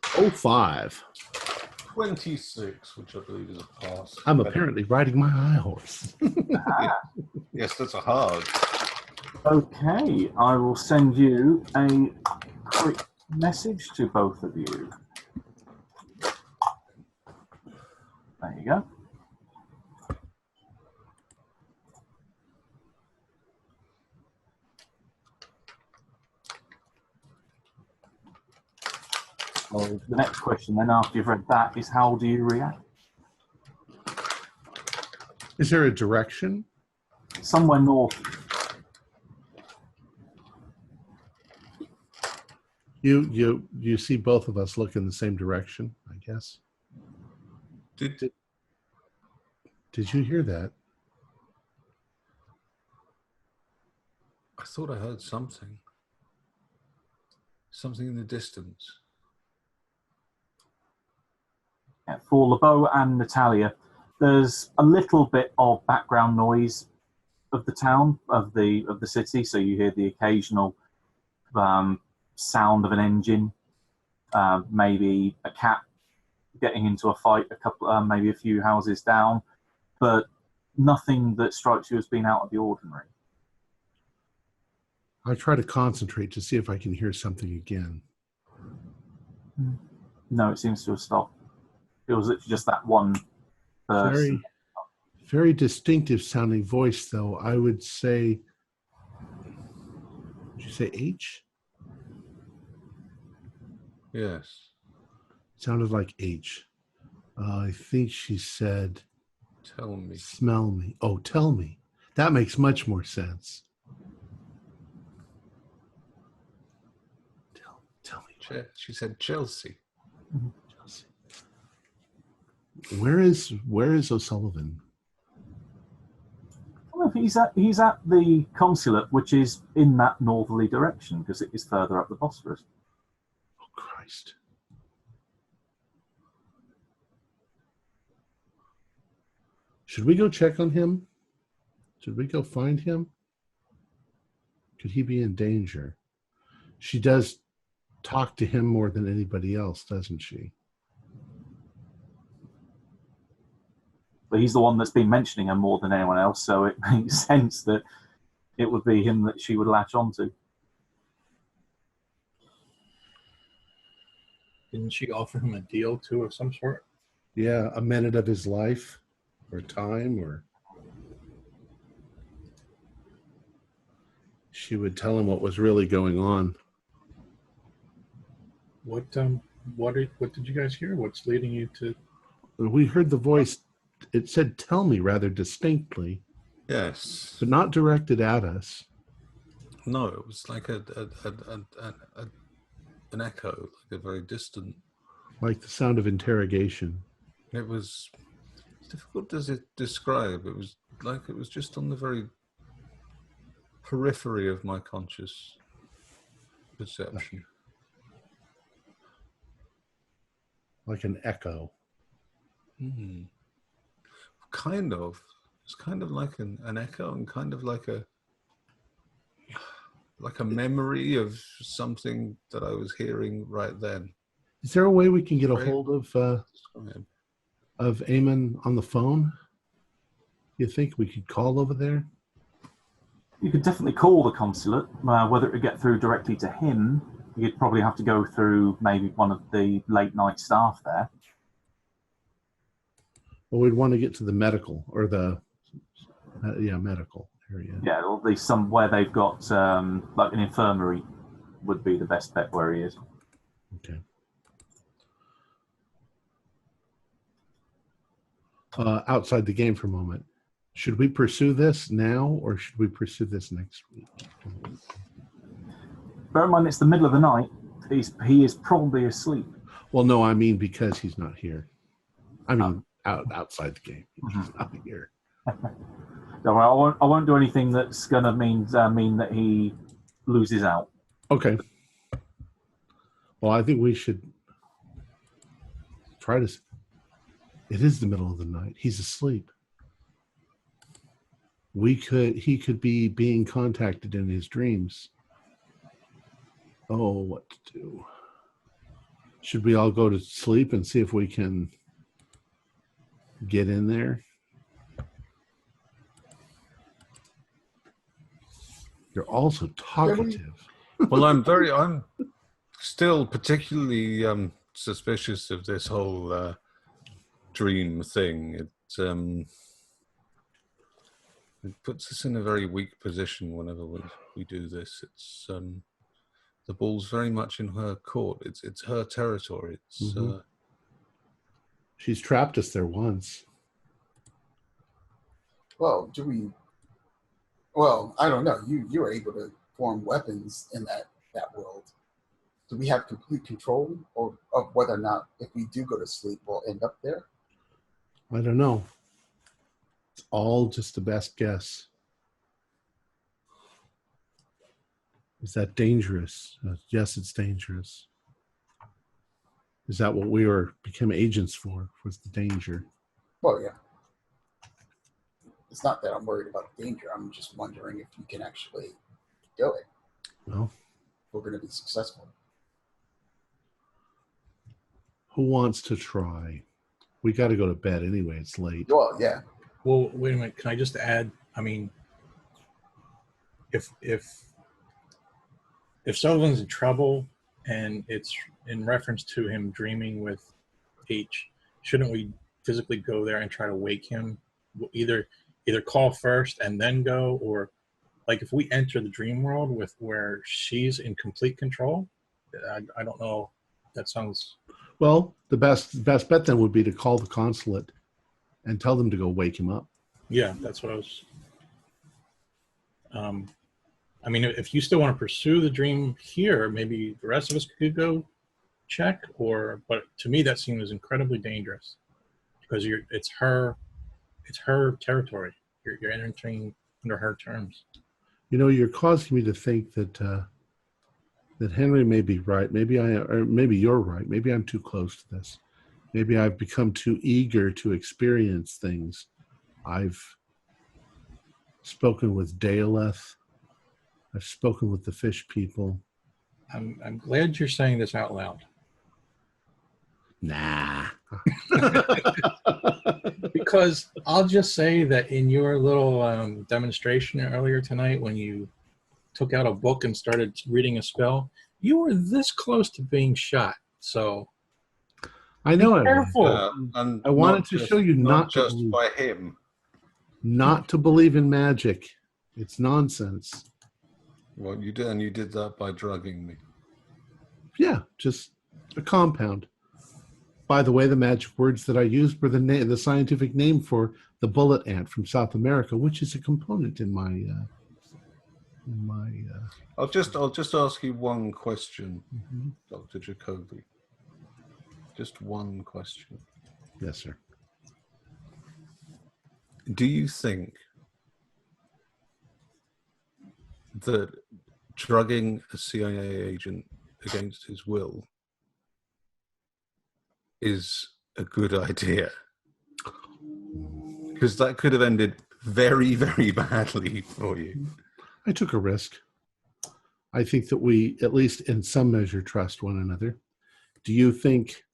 05. 26, which I believe is a pass. I'm apparently riding my high horse. Yes, that's a hard. Okay, I will send you a quick message to both of you. There you go. So the next question then, after you've read that, is how do you react? Is there a direction? Somewhere north. You see both of us look in the same direction, I guess. Did Did you hear that? I thought I heard something? Something in the distance. Yeah, for LeBeau and Natalia, there's a little bit of background noise of the town, of the city. So you hear the occasional sound of an engine, maybe a cat getting into a fight, maybe a few houses down, but nothing that strikes you as being out of the ordinary. I try to concentrate to see if I can hear something again. No, it seems to have stopped. It was literally just that one person. Very distinctive sounding voice, though. I would say, did you say H? Yes. Sounded like H. I think she said, Tell me. smell me. Oh, tell me. That makes much more sense. Tell me. She said Chelsea. Chelsea. Where is O'Sullivan? Well, he's at the consulate, which is in that northerly direction because it is further up the Bosphorus. Oh, Christ. Should we go check on him? Should we go find him? Could he be in danger? She does talk to him more than anybody else, doesn't she? But he's the one that's been mentioning her more than anyone else, so it makes sense that it would be him that she would latch onto. Didn't she offer him a deal too of some sort? Yeah, a minute of his life or time, or she would tell him what was really going on. What did you guys hear? What's leading you to? We heard the voice. It said, tell me, rather distinctly. Yes. But not directed at us. No, it was like an echo, like a very distant. Like the sound of interrogation. It was difficult to describe. It was like it was just on the very periphery of my conscious perception. Like an echo. Kind of. It's kind of like an echo and kind of like a memory of something that I was hearing right then. Is there a way we can get a hold of Eamon on the phone? You think we could call over there? You could definitely call the consulate. Whether it would get through directly to him, you'd probably have to go through maybe one of the late night staff there. Well, we'd want to get to the medical or the medical area. Yeah, or at least somewhere they've got like an infirmary would be the best bet where he is. Okay. Outside the game for a moment. Should we pursue this now or should we pursue this next week? Bear in mind, it's the middle of the night. He is probably asleep. Well, no, I mean because he's not here. I mean outside the game. He's not here. No, I won't do anything that's going to mean that he loses out. Okay. Well, I think we should try to. It is the middle of the night. He's asleep. He could be being contacted in his dreams. Oh, what to do? Should we all go to sleep and see if we can get in there? You're also talkative. Well, I'm still particularly suspicious of this whole dream thing. It puts us in a very weak position whenever we do this. It's the ball's very much in her court. It's her territory. She's trapped us there once. Well, Well, I don't know. You were able to form weapons in that world. Do we have complete control of whether or not, if we do go to sleep, we'll end up there? I don't know. It's all just a best guess. Is that dangerous? Yes, it's dangerous. Is that what we became agents for? Was the danger? Well, yeah. It's not that I'm worried about the danger. I'm just wondering if you can actually do it. Well, We're going to be successful. who wants to try? We got to go to bed anyway. It's late. Well, yeah. Well, wait a minute. Can I just add? I mean, if Sullivan's in trouble and it's in reference to him dreaming with H, shouldn't we physically go there and try to wake him? Either call first and then go, or like if we enter the dream world with where she's in complete control, I don't know. That sounds. Well, the best bet then would be to call the consulate and tell them to go wake him up. Yeah, that's what I was. I mean, if you still want to pursue the dream here, maybe the rest of us could go check. But to me, that seems incredibly dangerous because it's her territory. You're entering under her terms. You know, you're causing me to think that Henry may be right. Maybe you're right. Maybe I'm too close to this. Maybe I've become too eager to experience things. I've spoken with Daleth. I've spoken with the fish people. I'm glad you're saying this out loud. Nah. Because I'll just say that in your little demonstration earlier tonight, when you took out a book and started reading a spell, you were this close to being shot. So I know. careful. And I wanted to show you not to just believe, by him. not to believe in magic. It's nonsense. Well, you did, and you did that by drugging me. Yeah, just a compound. By the way, the magic words that I used were the scientific name for the bullet ant from South America, which is a component in my. I'll just ask you one question, Mhm. Dr. Jacoby. Just one question. Yes, sir. Do you think that drugging a CIA agent against his will is a good idea? Because that could have ended very, very badly for you. I took a risk. I think that we, at least in some measure, trust one another. Do you think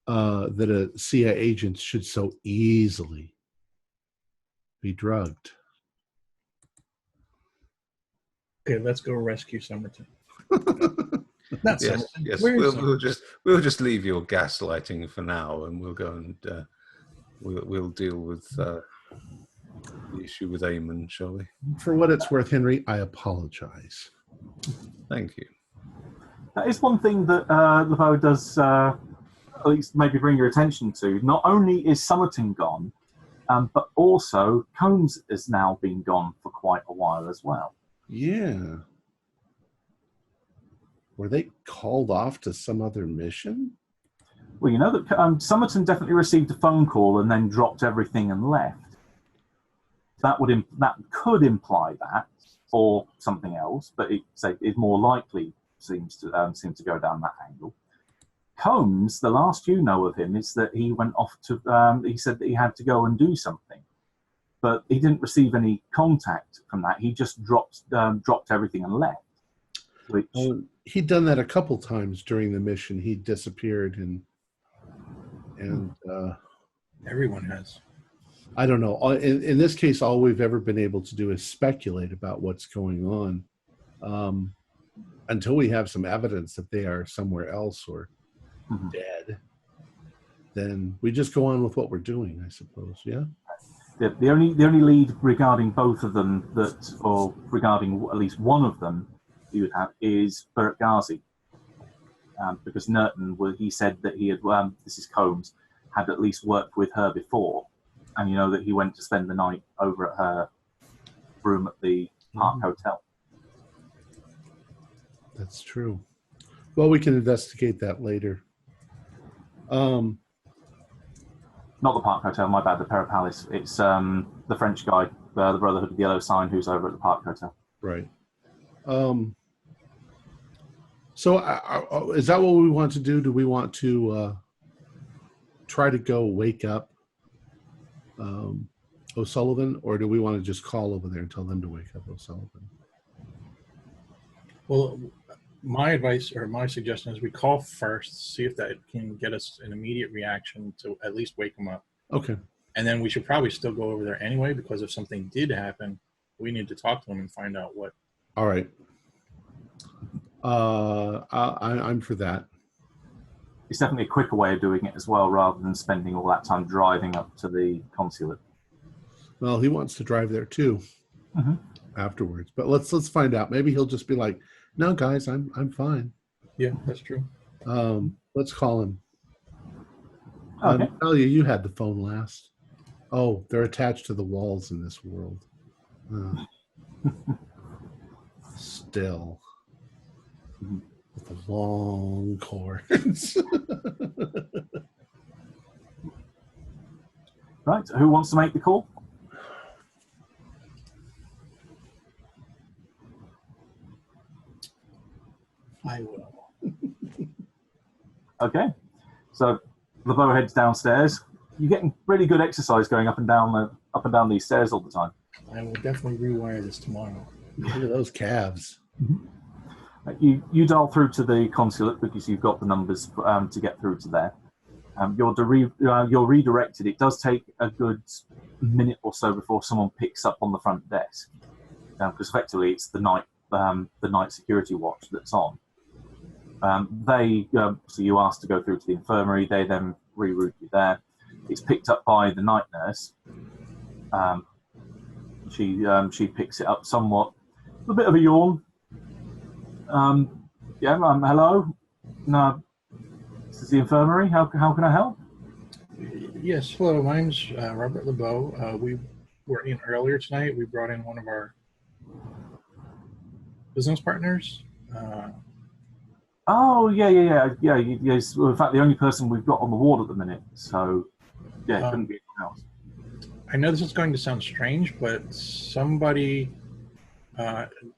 that a CIA agent should so easily be drugged? Okay, let's go rescue Somerton. Not Yes, Somerton. yes. Where is Somerton? We'll just leave your gaslighting for now, and we'll go and we'll deal with the issue with Eamon, shall we? For what it's worth, Henry, I apologize. Thank you. That is one thing that LeBeau does at least maybe bring your attention to. Not only is Somerton gone, but also Combs has now been gone for quite a while as well. Yeah. Were they called off to some other mission? Well, you know that Somerton definitely received a phone call and then dropped everything and left. That could imply that, or something else, but it more likely seems to go down that angle. Combs, the last you know of him is that he went off to. He said that he had to go and do something, but he didn't receive any contact from that. He just dropped everything and left. Which He'd done that a couple times during the mission. He disappeared and Everyone has. I don't know. In this case, all we've ever been able to do is speculate about what's going on until we have some evidence that they are somewhere else or dead. Then we just go on with what we're doing, I suppose. Yeah. the only lead regarding both of them or regarding at least one of them you would have is Bert Ghazi, because Nerton, he said that he had this is Combs, had at least worked with her before, and you know that he went to spend the night over at her room at the Park Hotel. That's true. Well, we can investigate that later. Not the Park Hotel, my bad, the Para Palace. It's the French guy, the Brotherhood of the Yellow Sign, who's over at the Park Hotel. Right. So is that what we want to do? Do we want to try to go wake up O'Sullivan, or do we want to just call over there and tell them to wake up O'Sullivan? Well, my advice or my suggestion is we call first, see if that can get us an immediate reaction to at least wake him up. Okay. And then we should probably still go over there anyway, because if something did happen, we need to talk to him and find out what. All right. I'm for that. It's definitely a quicker way of doing it as well, rather than spending all that time driving up to the consulate. Well, he wants to drive there too afterwards. But let's find out. Maybe he'll just be like, "No, guys, I'm fine." Yeah, that's true. Let's call him. Okay. Talia, you had the phone last. Oh, they're attached to the walls in this world. Still. With the long cords. Right, who wants to make the call? I will. Okay, so LeBeau heads downstairs. You're getting really good exercise going up and down these stairs all the time. I will definitely rewire this tomorrow. Look at those calves. You dial through to the consulate because you've got the numbers to get through to there. You're redirected. It does take a good minute or so before someone picks up on the front desk, because effectively it's the night security watch that's on. So you asked to go through to the infirmary. They then reroute you there. It's picked up by the night nurse. She picks it up somewhat, a bit of a yawn. Hello. No, this is the infirmary. How can I help? Yes, hello. My name's Robert LeBeau. We were in earlier tonight. We brought in one of our business partners. Oh, yeah. Yes. Well, in fact, the only person we've got on the ward at the minute. So, yeah, it couldn't be anyone else. I know this is going to sound strange, but somebody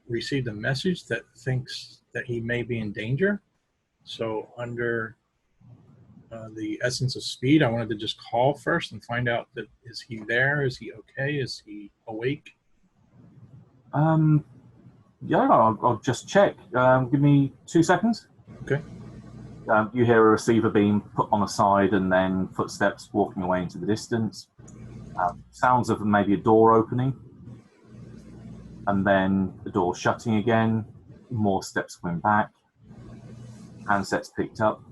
received a message that thinks that he may be in danger. So under the essence of speed, I wanted to just call first and find out that is he there? Is he okay? Is he awake? Yeah, I'll just check. Give me 2 seconds. Okay. You hear a receiver being put on a side and then footsteps walking away into the distance. Sounds of maybe a door opening. And then the door shutting again. More steps coming back. Handsets picked up.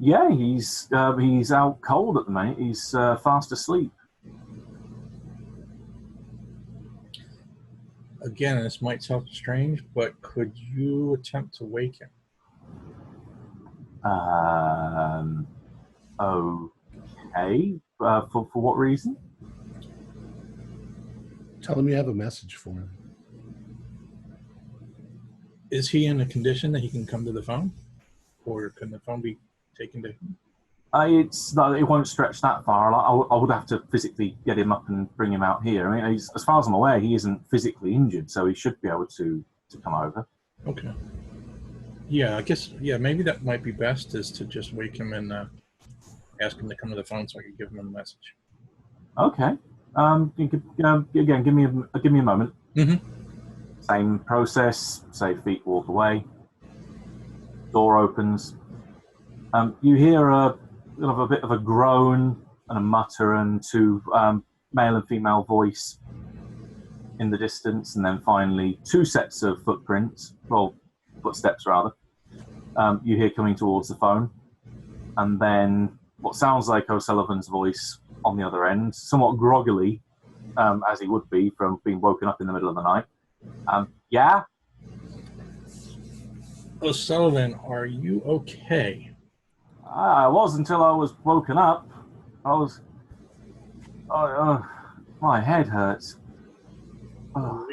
Yeah, he's out cold at the moment. He's fast asleep. Again, this might sound strange, but could you attempt to wake him? Okay. For what reason? Tell him you have a message for him. Is he in a condition that he can come to the phone? Or can the phone be taken to him? It won't stretch that far. I would have to physically get him up and bring him out here. I mean, as far as I'm aware, he isn't physically injured, so he should be able to come over. Okay. Yeah, I guess, maybe that might be best, is to just wake him and ask him to come to the phone so I can give him a message. Okay. Again, give me a moment. Mm-hmm. Same process. Say feet walk away. Door opens. You hear a bit of a groan and a mutter and two male and female voice in the distance, and then finally 2 sets of footsteps rather. You hear coming towards the phone, and then what sounds like O'Sullivan's voice on the other end, somewhat groggily, as he would be from being woken up in the middle of the night. Yeah? O'Sullivan, are you okay? I was until I was woken up. My head hurts. Oh.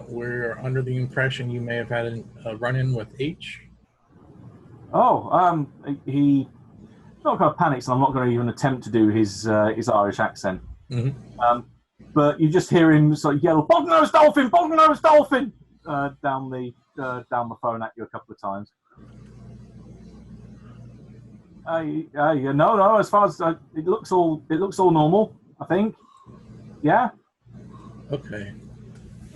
We're under the impression you may have had a run-in with H. Oh, not kind of panics, and I'm not going to even attempt to do his Irish accent. Mm-hmm. But you just hear him sort of yell, "Bog-nosed dolphin! Bog-nosed dolphin!" down the phone at you a couple of times. No. As far as it looks all normal. I think. Yeah. Okay.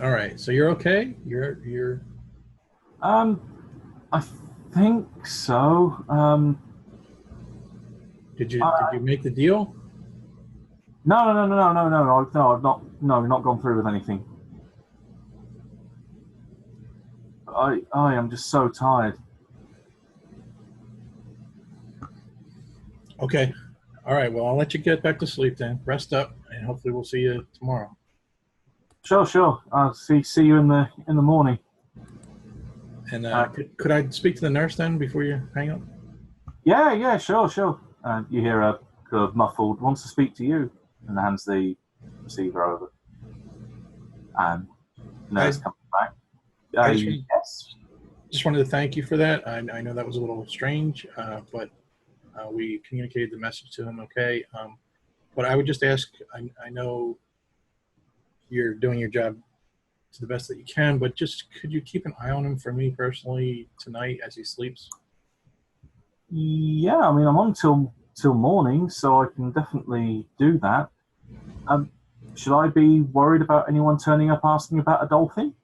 All right. So you're okay. You're. I think so. Did you make the deal? No. I've not gone through with anything. I am just so tired. Okay. All right. Well, I'll let you get back to sleep then. Rest up, and hopefully we'll see you tomorrow. Sure. I'll see you in the morning. And could I speak to the nurse then before you hang up? Yeah, sure. You hear a kind of muffled, "Wants to speak to you," and hands the receiver over. And nurse comes back. Yes. Just wanted to thank you for that. I know that was a little strange, but we communicated the message to him okay. But I would just ask, I know you're doing your job to the best that you can, but just could you keep an eye on him for me personally tonight as he sleeps? Yeah, I mean, I'm on till morning, so I can definitely do that. Should I be worried about anyone turning up asking about a dolphin?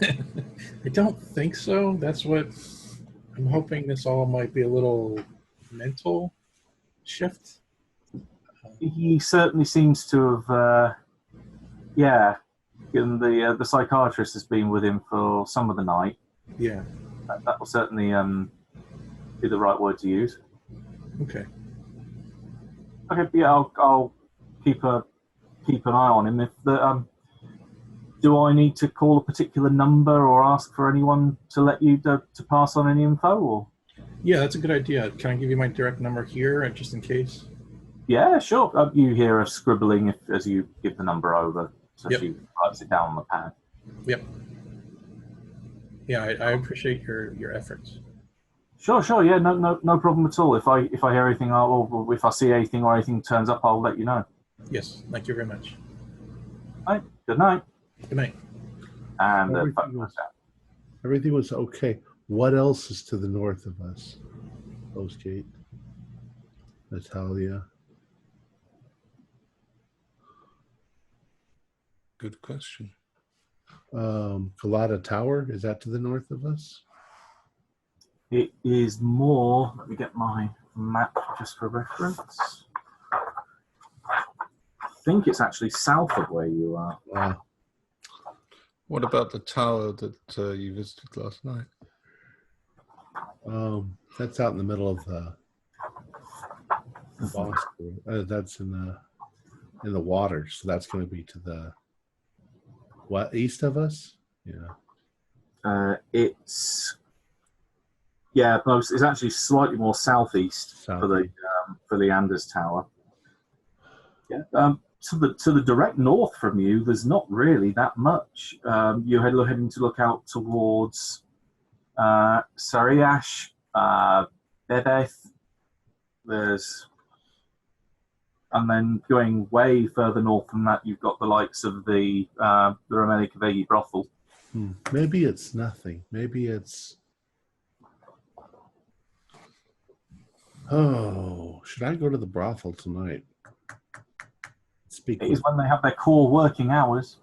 I don't think so. That's what I'm hoping. This all might be a little mental shift. He certainly seems to have, given the psychiatrist has been with him for some of the night. Yeah. That will certainly be the right word to use. Okay. Okay, yeah, I'll keep an eye on him. If do I need to call a particular number or ask for anyone to let you to pass on any info? Or yeah, that's a good idea. Can I give you my direct number here, just in case? Yeah, sure. You hear her scribbling as you give the number over, so Yep. she writes it down on the pad. Yep. Yeah, I appreciate your efforts. Sure. Yeah, no problem at all. If I hear anything, or if I see anything or anything turns up, I'll let you know. Yes, thank you very much. All right. Good night. Good night. And Everything was okay. What else is to the north of us? Postgate, Natalia. Good question. Galata Tower, is that to the north of us? it is more. Let me get my map just for reference. I think it's actually south of where you are. Wow. What about the tower that you visited last night? That's out in the middle of the Boston. That's in the water, so that's going to be to the east of us. Yeah. It's actually slightly more southeast for the Anders Tower. Yeah. To the direct north from you, there's not really that much. You're heading to look out towards Sariash, Bebeth. And then going way further north from that, you've got the likes of the Romeli Kavegi brothel. Maybe it's nothing. Maybe it's. Oh, should I go to the brothel tonight? It is when they have their core working hours.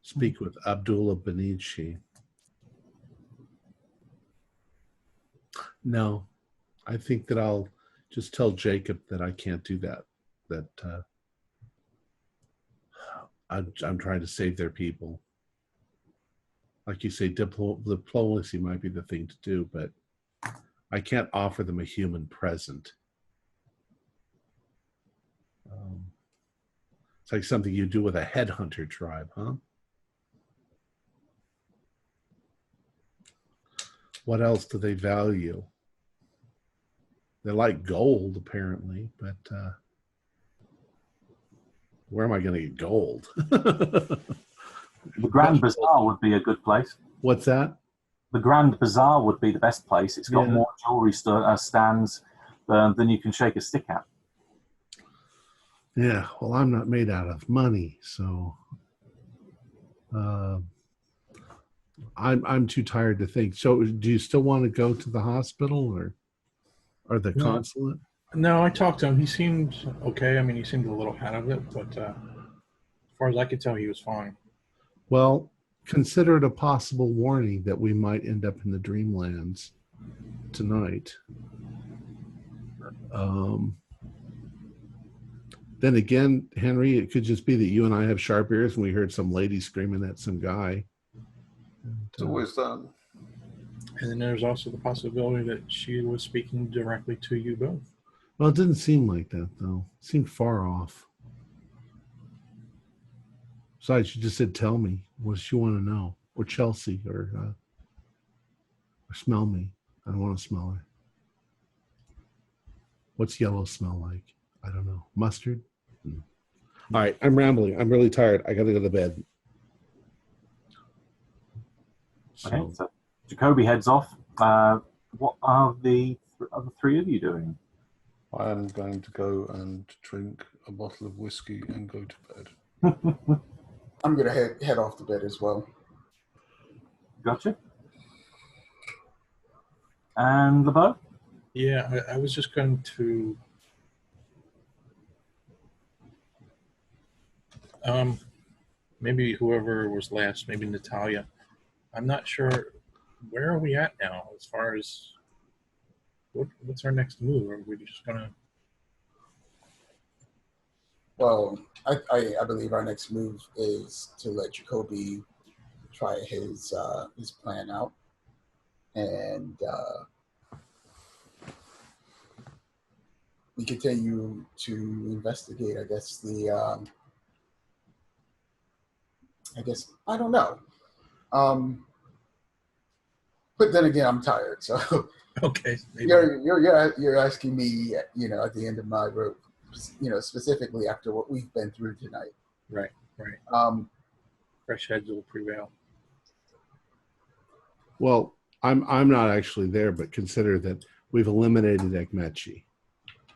Speak with Abdullah Benici. No, I think that I'll just tell Jacob that I can't do that. That I'm trying to save their people. Like you say, diplomacy might be the thing to do, but I can't offer them a human present. It's like something you do with a headhunter tribe, huh? What else do they value? They like gold, apparently, but where am I going to get gold? The Grand Bazaar would be a good place. What's that? The Grand Bazaar would be the best place. It's got more jewelry stands. than you can shake a stick at. Yeah, well, I'm not made out of money, so I'm too tired to think. So, do you still want to go to the hospital or the No. consulate? No, I talked to him. He seemed okay. I mean, he seemed a little out of it, but as far as I could tell, he was fine. Well, consider it a possible warning that we might end up in the Dreamlands tonight. Then again, Henry, it could just be that you and I have sharp ears and we heard some lady screaming at some guy. It's always that. And then there's also the possibility that she was speaking directly to you both. Well, it didn't seem like that, though. It seemed far off. Besides, she just said, tell me. What does she want to know? Or Chelsea, or smell me. I don't want to smell her. What's yellow smell like? I don't know. Mustard? All right, I'm rambling. I'm really tired. I got to go to bed. Okay, so Jacoby heads off. What are the other three of you doing? I am going to go and drink a bottle of whiskey and go to bed. I'm going to head off to bed as well. Gotcha. And LeBeau? Yeah, I was just going to maybe whoever was last, maybe Natalia. I'm not sure. Where are we at now as far as what's our next move? Are we just gonna? Well, I believe our next move is to let Jacoby try his plan out, and we continue to investigate. I guess I don't know. But then again, I'm tired, so Okay. Maybe. You're asking me, at the end of my rope, specifically after what we've been through tonight. Right. Fresh heads will prevail. Well, I'm not actually there, but consider that we've eliminated Ekmechi.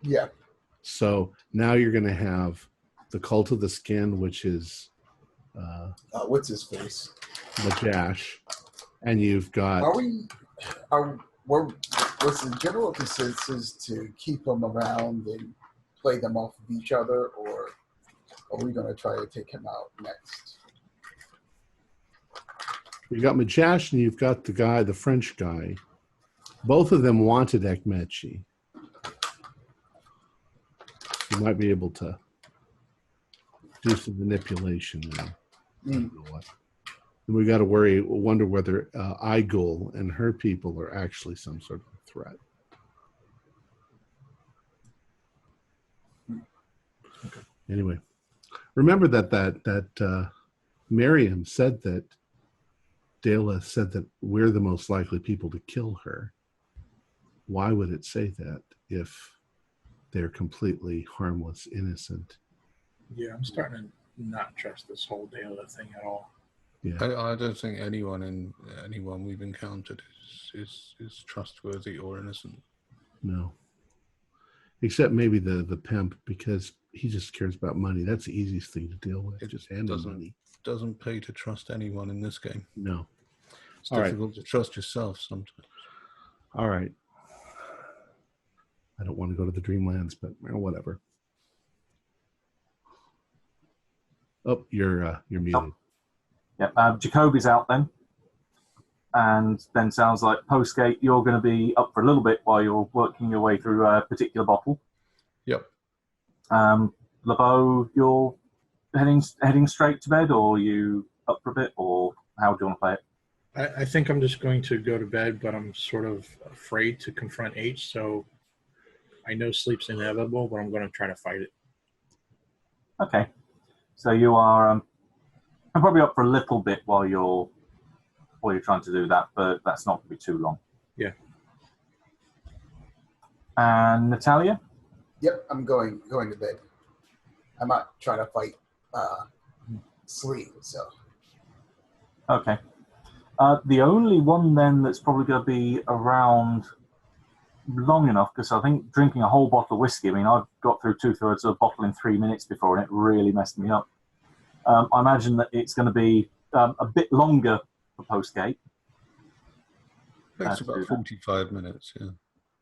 Yeah. So now you're going to have the Cult of the Skin, which is what's his face? Majash, and you've got. Was the general consensus to keep them around and play them off of each other, or are we going to try to take him out next? You got Majash and you've got the French guy. Both of them wanted Ekmechi. You might be able to do some manipulation there. And we got to wonder whether Igul and her people are actually some sort of a threat. Okay. Anyway, remember that Miriam said that Dela said that we're the most likely people to kill her. Why would it say that if they're completely harmless, innocent? Yeah, I'm starting to not trust this whole Dela thing at all. Yeah. I don't think anyone we've encountered is trustworthy or innocent. No. Except maybe the pimp, because he just cares about money. That's the easiest thing to deal with. It just handing money. Doesn't pay to trust anyone in this game. No. It's difficult to trust yourself sometimes. All right. I don't want to go to the Dreamlands, but whatever. Oh, you're muted. Oh. Yeah, Jacoby's out then. And then sounds like postgate, you're going to be up for a little bit while you're working your way through a particular bottle. Yep. LeBeau, you're heading straight to bed, or are you up for a bit, or how do you want to play it? I think I'm just going to go to bed, but I'm sort of afraid to confront H, so I know sleep's inevitable, but I'm going to try to fight it. Okay. So you are I'm probably up for a little bit while you're trying to do that, but that's not going to be too long. Yeah. And Natalia? Yep, I'm going to bed. I'm not trying to fight sleep, so. Okay. The only one then that's probably going to be around long enough, because I think drinking a whole bottle of whiskey, I mean, I've got through 2/3 of a bottle in 3 minutes before, and it really messed me up. I imagine that it's going to be a bit longer for Postgate. Takes about 45 minutes, yeah.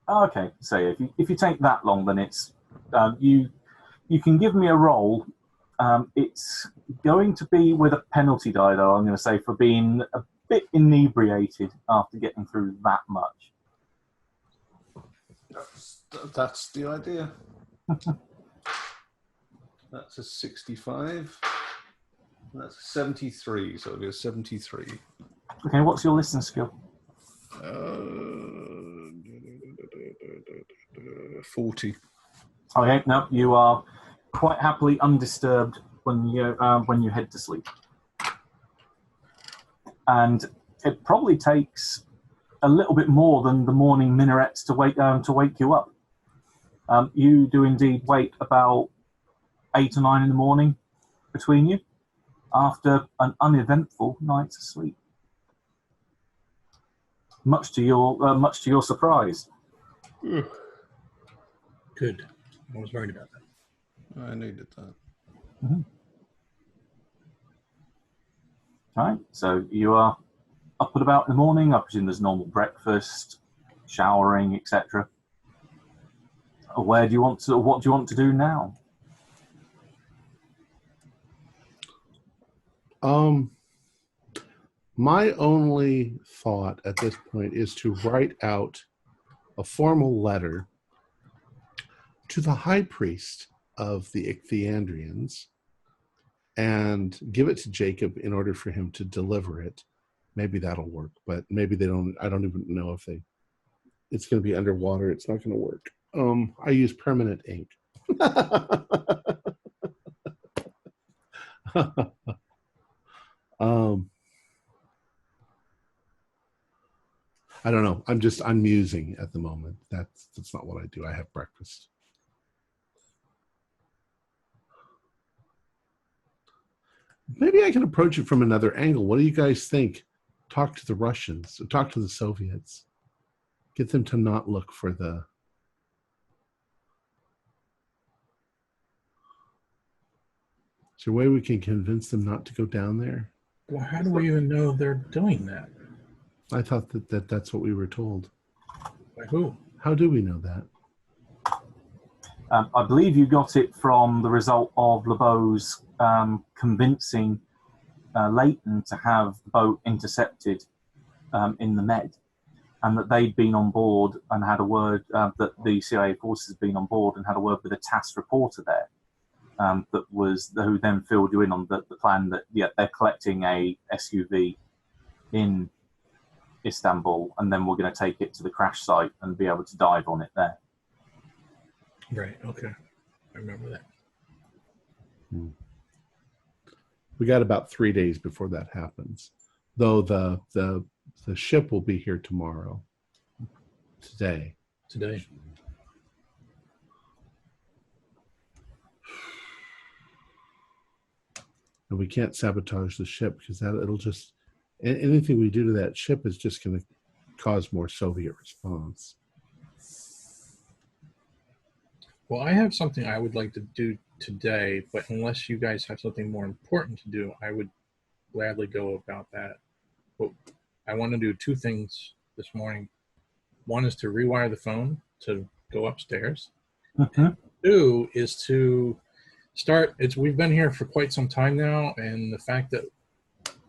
Oh, okay, so if you take that long, then it's you can give me a roll. It's going to be with a penalty die, though, I'm going to say, for being a bit inebriated after getting through that much. That's the idea. That's a 65. That's a 73, so it'll be a 73. Okay, what's your listening skill? 40. Okay, no, you are quite happily undisturbed when you head to sleep, and it probably takes a little bit more than the morning minarets to wake you up. You do indeed wake about 8 or 9 in the morning between you after an uneventful night's sleep. Much to your surprise. Good. I was worried about that. I needed that. Mm-hmm. All right, so you are up and about in the morning. I presume there's normal breakfast, showering, etc. What do you want to do now? My only thought at this point is to write out a formal letter to the high priest of the Ichthyandrians and give it to Jacob in order for him to deliver it. Maybe that'll work, but maybe they don't. I don't even know if it's going to be underwater. It's not going to work. I use permanent ink. I don't know. I'm musing at the moment. That's not what I do. I have breakfast. Maybe I can approach it from another angle. What do you guys think? Talk to the Russians, talk to the Soviets. Get them to not look for the... Is there a way we can convince them not to go down there? Well, how do we even know they're doing that? I thought that's what we were told. By who? How do we know that? I believe you got it from the result of LeBeau's convincing Leighton to have the boat intercepted in the Med, and that they'd been on board and had a word, that the CIA forces had been on board and had a word with a TASS reporter there, who then filled you in on the plan that, yeah, they're collecting a SUV in Istanbul, and then we're going to take it to the crash site and be able to dive on it there. Right, okay. I remember that. We got about 3 days before that happens, though the ship will be here tomorrow. Today. And we can't sabotage the ship because it'll just, anything we do to that ship is just going to cause more Soviet response. Well, I have something I would like to do today, but unless you guys have something more important to do, I would gladly go about that. But I want to do 2 things this morning. One is to rewire the phone to go upstairs. Mm-hmm. 2 is to start. We've been here for quite some time now, and the fact that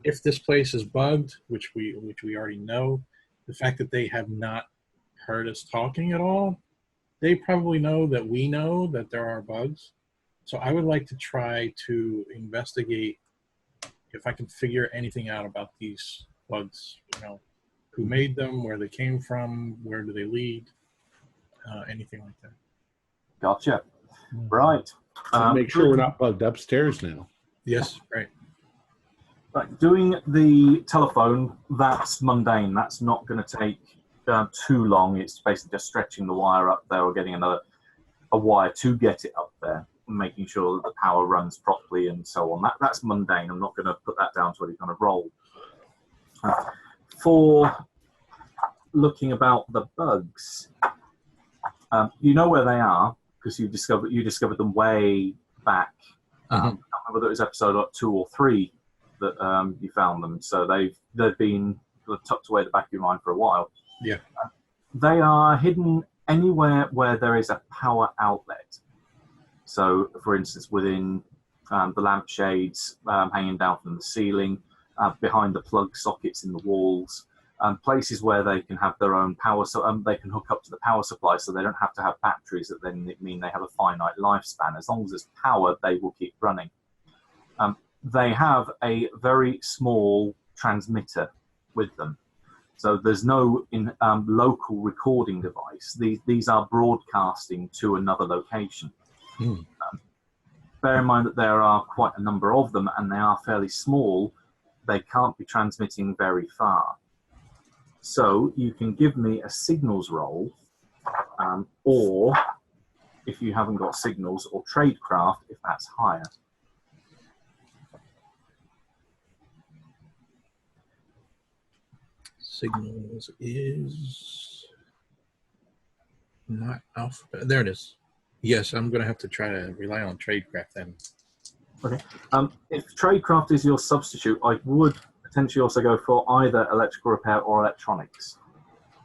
if this place is bugged, which we already know, the fact that they have not heard us talking at all, they probably know that we know that there are bugs. So I would like to try to investigate if I can figure anything out about these bugs, who made them, where they came from, where do they lead, anything like that. Gotcha. Right. So make sure we're not bugged upstairs now. Yes, right. Right. Doing the telephone, that's mundane. That's not going to take too long. It's basically just stretching the wire up there or getting a wire to get it up there, making sure that the power runs properly and so on. That's mundane. I'm not going to put that down to any kind of role. For looking about the bugs, You know where they are because you discovered them way back. I can't remember whether it was episode 2 or 3 that you found them. So they've been tucked away at the back of your mind for a while. Yeah. They are hidden anywhere where there is a power outlet. So, for instance, within the lampshades hanging down from the ceiling, behind the plug sockets in the walls, places where they can have their own power, so they can hook up to the power supply, so they don't have to have batteries that then mean they have a finite lifespan. As long as there's power, they will keep running. They have a very small transmitter with them. So there's no local recording device. These are broadcasting to another location. Bear in mind that there are quite a number of them and they are fairly small. They can't be transmitting very far. So you can give me a signals roll, or if you haven't got signals, or tradecraft if that's higher. Signals is not alphabet. There it is. Yes, I'm going to have to try to rely on tradecraft then. Okay. If tradecraft is your substitute, I would potentially also go for either electrical repair or electronics,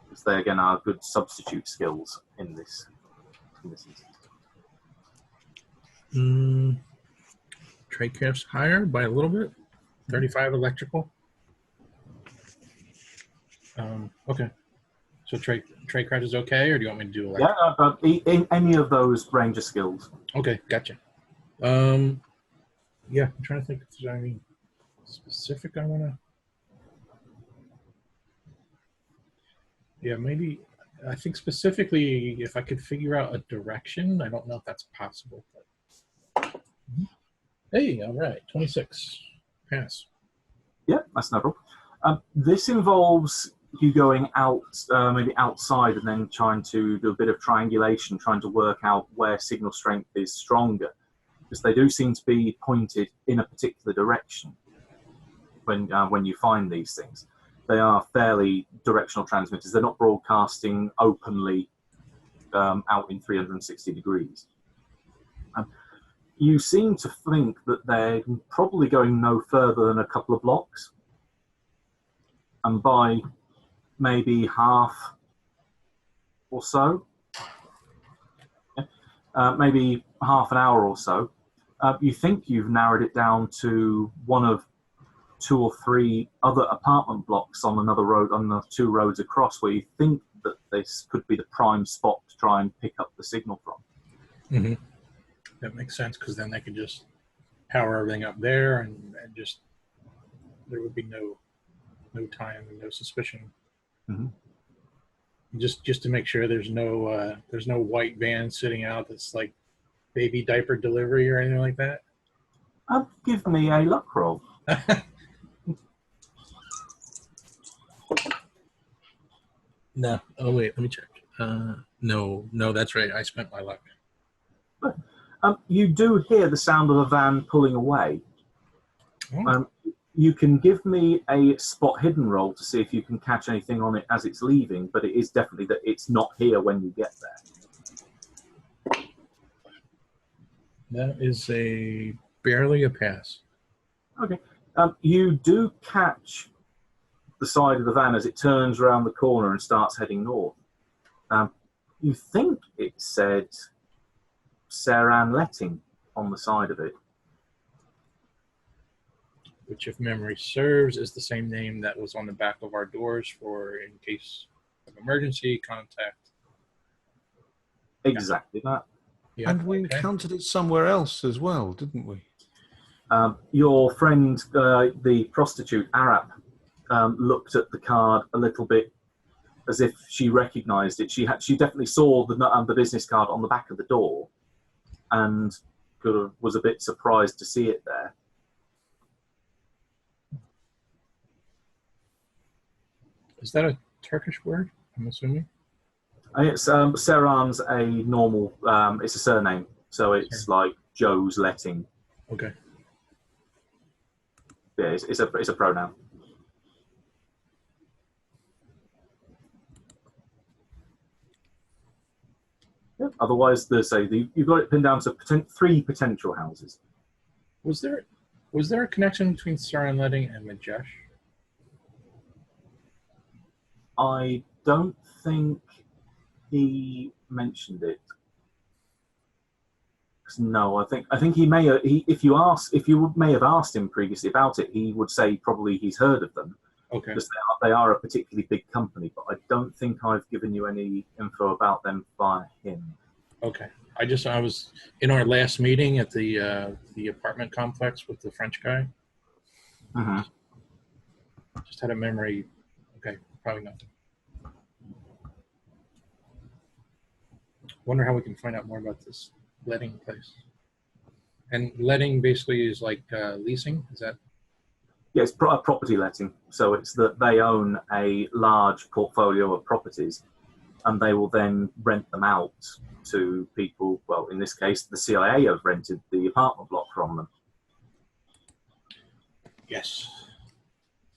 because they again are good substitute skills in this instance. Tradecraft's higher by a little bit. 35 electrical. Okay. So tradecraft is okay, or do you want me to do electrical? Yeah, but in any of those range of skills. Okay, gotcha. Yeah, I'm trying to think if there's anything specific I want to. Yeah, maybe. I think specifically, if I could figure out a direction, I don't know if that's possible. But... Hey, all right, 26. Pass. Yeah, that's no problem. This involves you going out, maybe outside, and then trying to do a bit of triangulation, trying to work out where signal strength is stronger, because they do seem to be pointed in a particular direction when you find these things. They are fairly directional transmitters. They're not broadcasting openly out in 360 degrees. You seem to think that they're probably going no further than a couple of blocks. And by maybe half or so, maybe half an hour or so, you think you've narrowed it down to one of 2 or 3 other apartment blocks on another road, on the 2 roads across, where you think that this could be the prime spot to try and pick up the signal from. Mm-hmm. That makes sense, because then they could just power everything up there, and just there would be no time and no suspicion. Mm-hmm. Just to make sure there's no white van sitting out that's like baby diaper delivery or anything like that. Give me a luck roll. No. Oh wait, let me check. No, that's right. I spent my luck. You do hear the sound of a van pulling away. Oh. You can give me a spot hidden roll to see if you can catch anything on it as it's leaving, but it is definitely that it's not here when you get there. That is barely a pass. Okay. You do catch the side of the van as it turns around the corner and starts heading north. You think it said Saran Letting on the side of it. Which, if memory serves, is the same name that was on the back of our doors for in case of emergency contact. Exactly that. Yeah. And we encountered it somewhere else as well, didn't we? Your friend, the prostitute, Arap, looked at the card a little bit as if she recognised it. She definitely saw the business card on the back of the door and was a bit surprised to see it there. Is that a Turkish word, I'm assuming? It's Saran's a normal, it's a surname, so it's like Joe's Letting. Okay. Yeah, it's a pronoun. Yeah. Otherwise, you've got it pinned down to 3 potential houses. Was there a connection between Saran Letting and Majesh? I don't think he mentioned it. No, I think he may. If you may have asked him previously about it, he would say probably he's heard of them. Okay. Because they are a particularly big company, but I don't think I've given you any info about them by him. Okay. I was in our last meeting at the apartment complex with the French guy. Mm-hmm. Just had a memory. Okay, probably not. Wonder how we can find out more about this letting place. And letting basically is like leasing. Is that? Yeah, it's property letting. So it's that they own a large portfolio of properties, and they will then rent them out to people. Well, in this case, the CIA have rented the apartment block from them. Yes.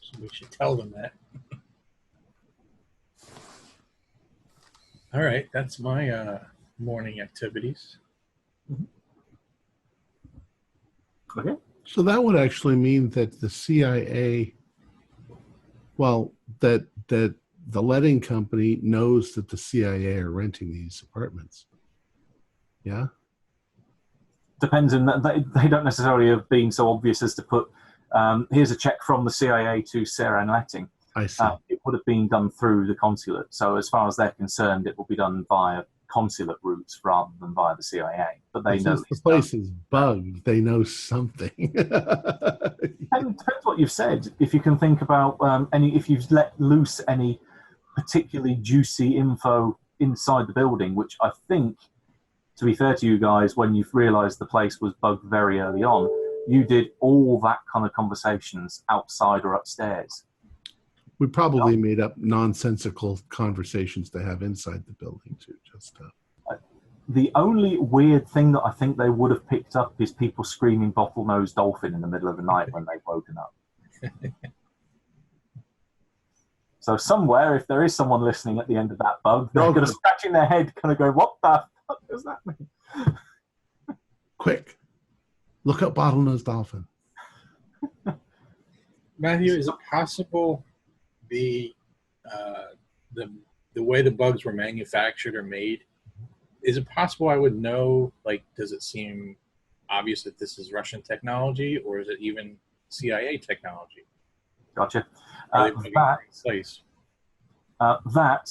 So we should tell them that. All right, that's my morning activities. Okay. So that would actually mean that the CIA, well, that the letting company knows that the CIA are renting these apartments. Yeah? Depends on that. They don't necessarily have been so obvious as to put, here's a check from the CIA to Sarah and Letting. I see. It would have been done through the consulate. So as far as they're concerned, it will be done via consulate routes rather than via the CIA. But they know the place is bugged. They know something. Depends what you've said. If you can think about if you've let loose any particularly juicy info inside the building, which I think, to be fair to you guys, when you've realised the place was bugged very early on, you did all that kind of conversations outside or upstairs. We probably made up nonsensical conversations to have inside the building too. The only weird thing that I think they would have picked up is people screaming bottlenose dolphin in the middle of the night when they've woken up. So somewhere, if there is someone listening at the end of that bug, they're going to scratching their head, kind of go, "What the fuck does that mean?" Quick, look up bottlenose dolphin. Matthew, is it possible the way the bugs were manufactured or made? Is it possible I would know? Like, does it seem obvious that this is Russian technology, or is it even CIA technology? Gotcha. That,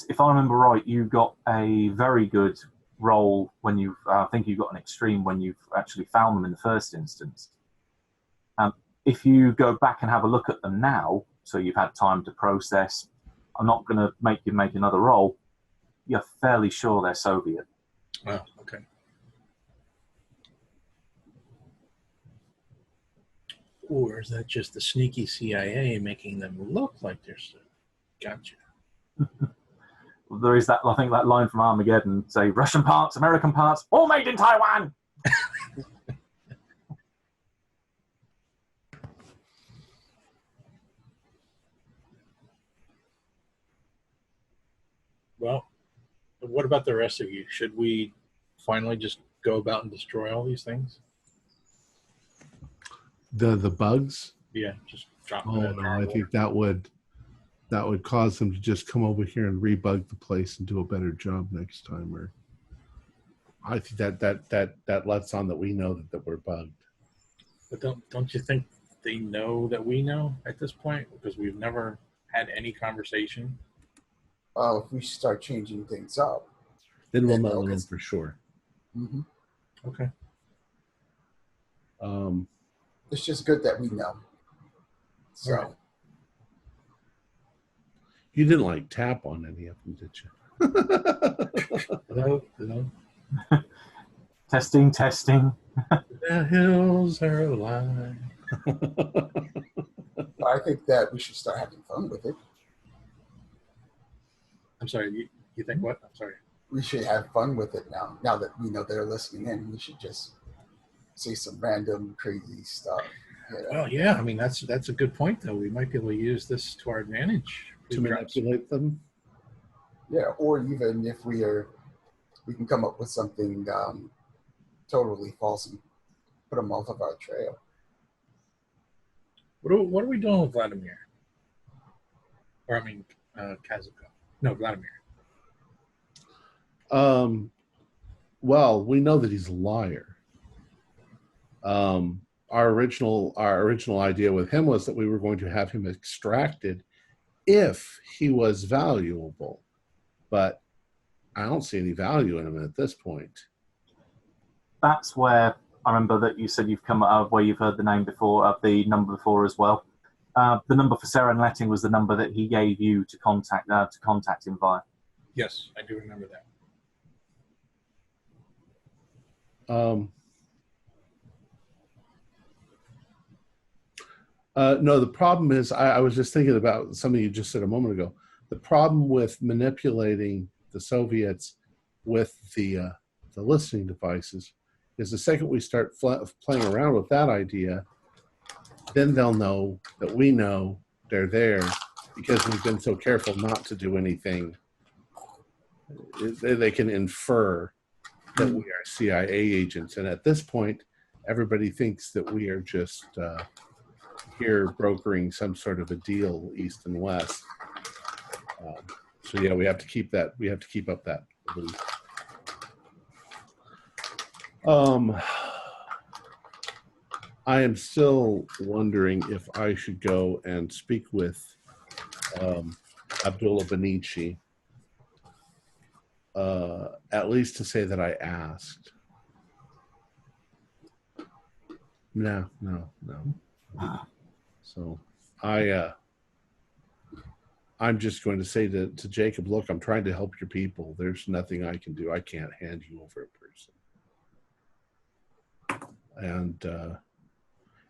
if I remember right, you got a very good roll when you've. I think you got an extreme when you've actually found them in the first instance. If you go back and have a look at them now, so you've had time to process, I'm not going to make you make another roll. You're fairly sure they're Soviet. Oh, okay. Or is that just the sneaky CIA making them look like they're Soviet? Gotcha. There is that, I think, that line from Armageddon, say, Russian parts, American parts, all made in Taiwan! Well, what about the rest of you? Should we finally just go about and destroy all these things? The bugs? Yeah, just drop Oh them. no, I think that would cause them to just come over here and rebug the place and do a better job next time. Or I think that lets on that we know that we're bugged. But don't you think they know that we know at this point? Because we've never had any conversation. If we start changing things up, Then we'll know them for sure. Mm-hmm. Okay. It's just good that we know. So. Right. You didn't tap on any of them, did you? Hello. Testing. The hills are alive. I think that we should start having fun with it. I'm sorry, you think what? I'm sorry. We should have fun with it now. Now that we know they're listening in, we should just say some random crazy stuff. You know? Well, yeah, I mean, that's a good point, though. We might be able to use this to our advantage. To manipulate them? Yeah, or even if we are we can come up with something totally false and put them off of our trail. What are we doing with Vladimir? Or I mean, Kazuko. No, Vladimir. Well, we know that he's a liar. Our original idea with him was that we were going to have him extracted if he was valuable, but I don't see any value in him at this point. That's where I remember that you said you've come where you've heard the name before, the number before as well. The number for Sarah and Letting was the number that he gave you to contact him via. Yes, I do remember that. No, the problem is, I was just thinking about something you just said a moment ago. The problem with manipulating the Soviets with the listening devices is the second we start playing around with that idea, then they'll know that we know they're there because we've been so careful not to do anything. They can infer that we are CIA agents, and at this point, everybody thinks that we are just here brokering some sort of a deal, east and west. So yeah, we have to keep that. We have to keep up that belief. I am still wondering if I should go and speak with Abdullah Benici, at least to say that I asked. No. So I'm just going to say to Jacob, look, I'm trying to help your people. There's nothing I can do. I can't hand you over a person.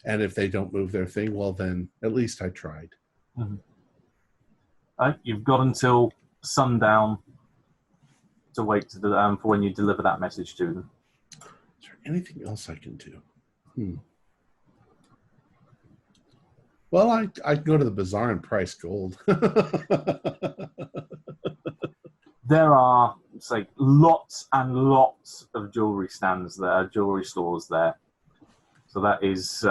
And if they don't move their thing, well, then at least I tried. Mm-hmm. You've got until sundown to wait for when you deliver that message to them. Is there anything else I can do? Well, I can go to the Bazaar and price gold. There are, say, lots and lots of jewelry stands there, jewelry stores there. So that is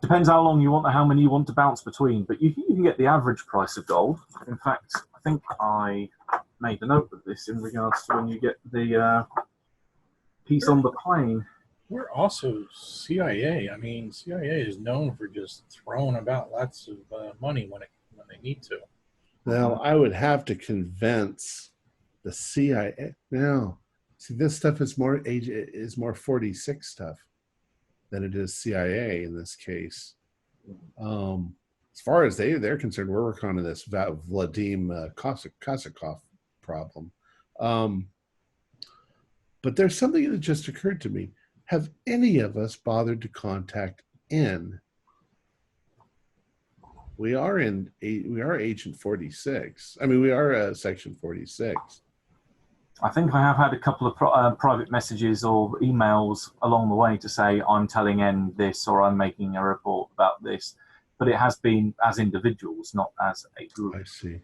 depends how long you want, how many you want to bounce between. But you can get the average price of gold. In fact, I think I made a note of this in regards to when you get the piece on the plane. We're also CIA. I mean, CIA is known for just throwing about lots of money when they need to. Now, I would have to convince the CIA. Now, see, this stuff is more 46 stuff than it is CIA in this case. As far as they're concerned, we're working on this Vladimir Kazakov problem. But there's something that just occurred to me. Have any of us bothered to contact N? We are Agent 46. I mean, we are Section 46. I think I have had a couple of private messages or emails along the way to say I'm telling N this or I'm making a report about this, but it has been as individuals, not as a group. I see.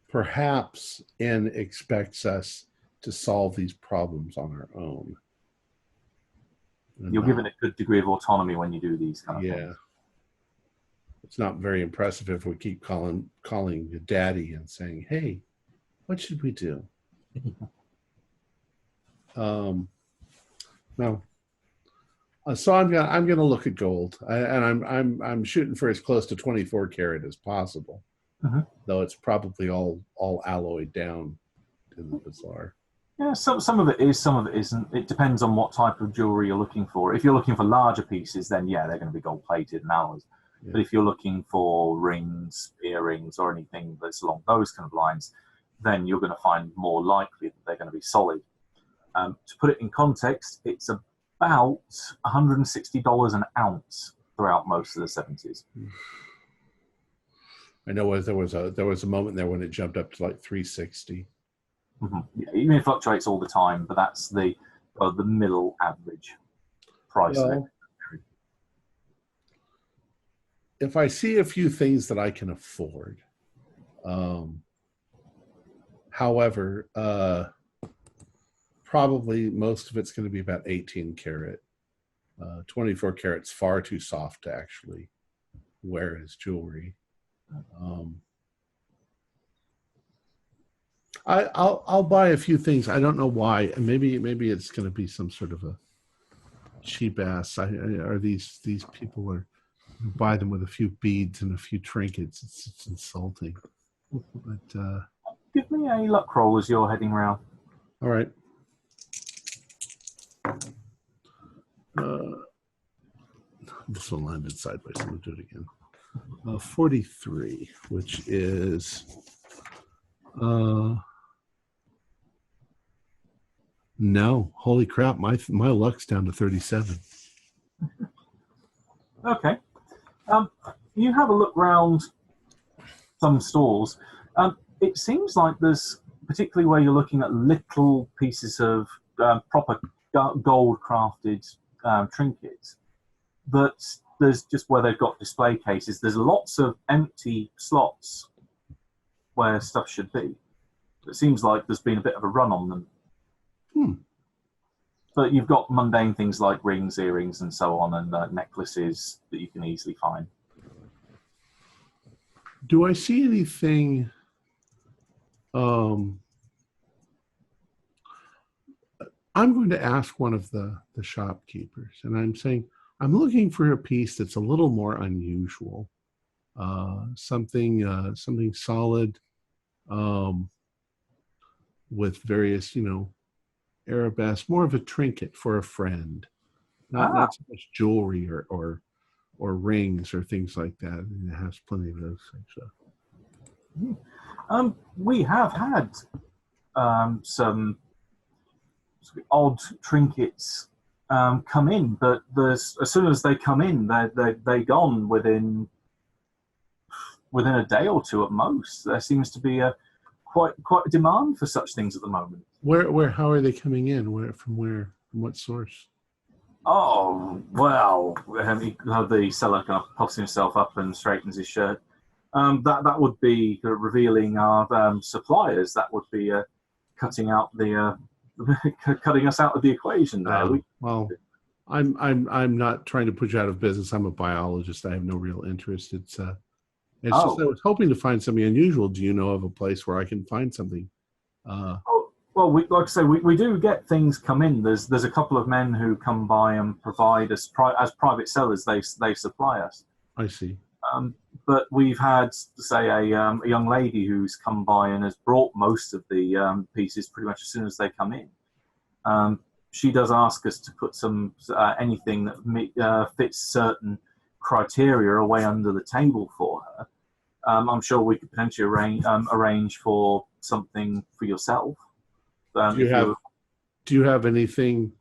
Perhaps N expects us to solve these problems on our own. You're given a good degree of autonomy when you do these kind of things. It's not very impressive if we keep calling your daddy and saying, "Hey, what should we do?" No. So I'm gonna look at gold, and I'm shooting for as close to 24 karat as possible, though it's probably all alloyed down in the Bazaar. Yeah, some of it is, some of it isn't. It depends on what type of jewelry you're looking for. If you're looking for larger pieces, then yeah, they're going to be gold plated and alloys. Yeah. But if you're looking for rings, earrings, or anything that's along those kind of lines, then you're going to find more likely that they're going to be solid. To put it in context, it's about $160 an ounce throughout most of the 70s. I know there was a moment there when it jumped up to like 360. Yeah, even it fluctuates all the time, but that's the middle average price. Well, if I see a few things that I can afford, However, probably most of it's going to be about 18 karat. 24 karat's far too soft to actually wear as jewelry. I'll buy a few things. I don't know why. Maybe it's going to be some sort of a cheap ass. Are these people who buy them with a few beads and a few trinkets? It's insulting. But Give me a luck roll as you're heading round. all right. This one landed sideways. I'm going to do it again. 43, which is no. Holy crap! My luck's down to 37. Okay. You have a look round some stores. It seems like there's, particularly where you're looking at little pieces of proper gold crafted trinkets, that there's just where they've got display cases, there's lots of empty slots where stuff should be. It seems like there's been a bit of a run on them. But you've got mundane things like rings, earrings, and so on, and necklaces that you can easily find. Do I see anything? I'm going to ask one of the shopkeepers, and I'm saying, I'm looking for a piece that's a little more unusual, something solid, with various, arabesque, more of a trinket for a friend, not so much jewelry or rings or things like that. I mean, it has plenty of those things. So. We have had some odd trinkets come in, but as soon as they come in, they're gone within a day or two at most. There seems to be quite a demand for such things at the moment. How are they coming in? From what source? Oh, well, the seller kind of puffs himself up and straightens his shirt. That would be revealing our suppliers. That would be cutting us out of the equation there. Well, I'm not trying to put you out of business. I'm a biologist. I have no real interest. It's just I was hoping to find something unusual. Do you know of a place where I can find something? Well, like I say, we do get things come in. There's a couple of men who come by and provide us as private sellers. They supply us. I see. But we've had, say, a young lady who's come by and has brought most of the pieces pretty much as soon as they come in. She does ask us to put some anything that fits certain criteria away under the table for her. I'm sure we could potentially arrange for something for yourself. Do you have anything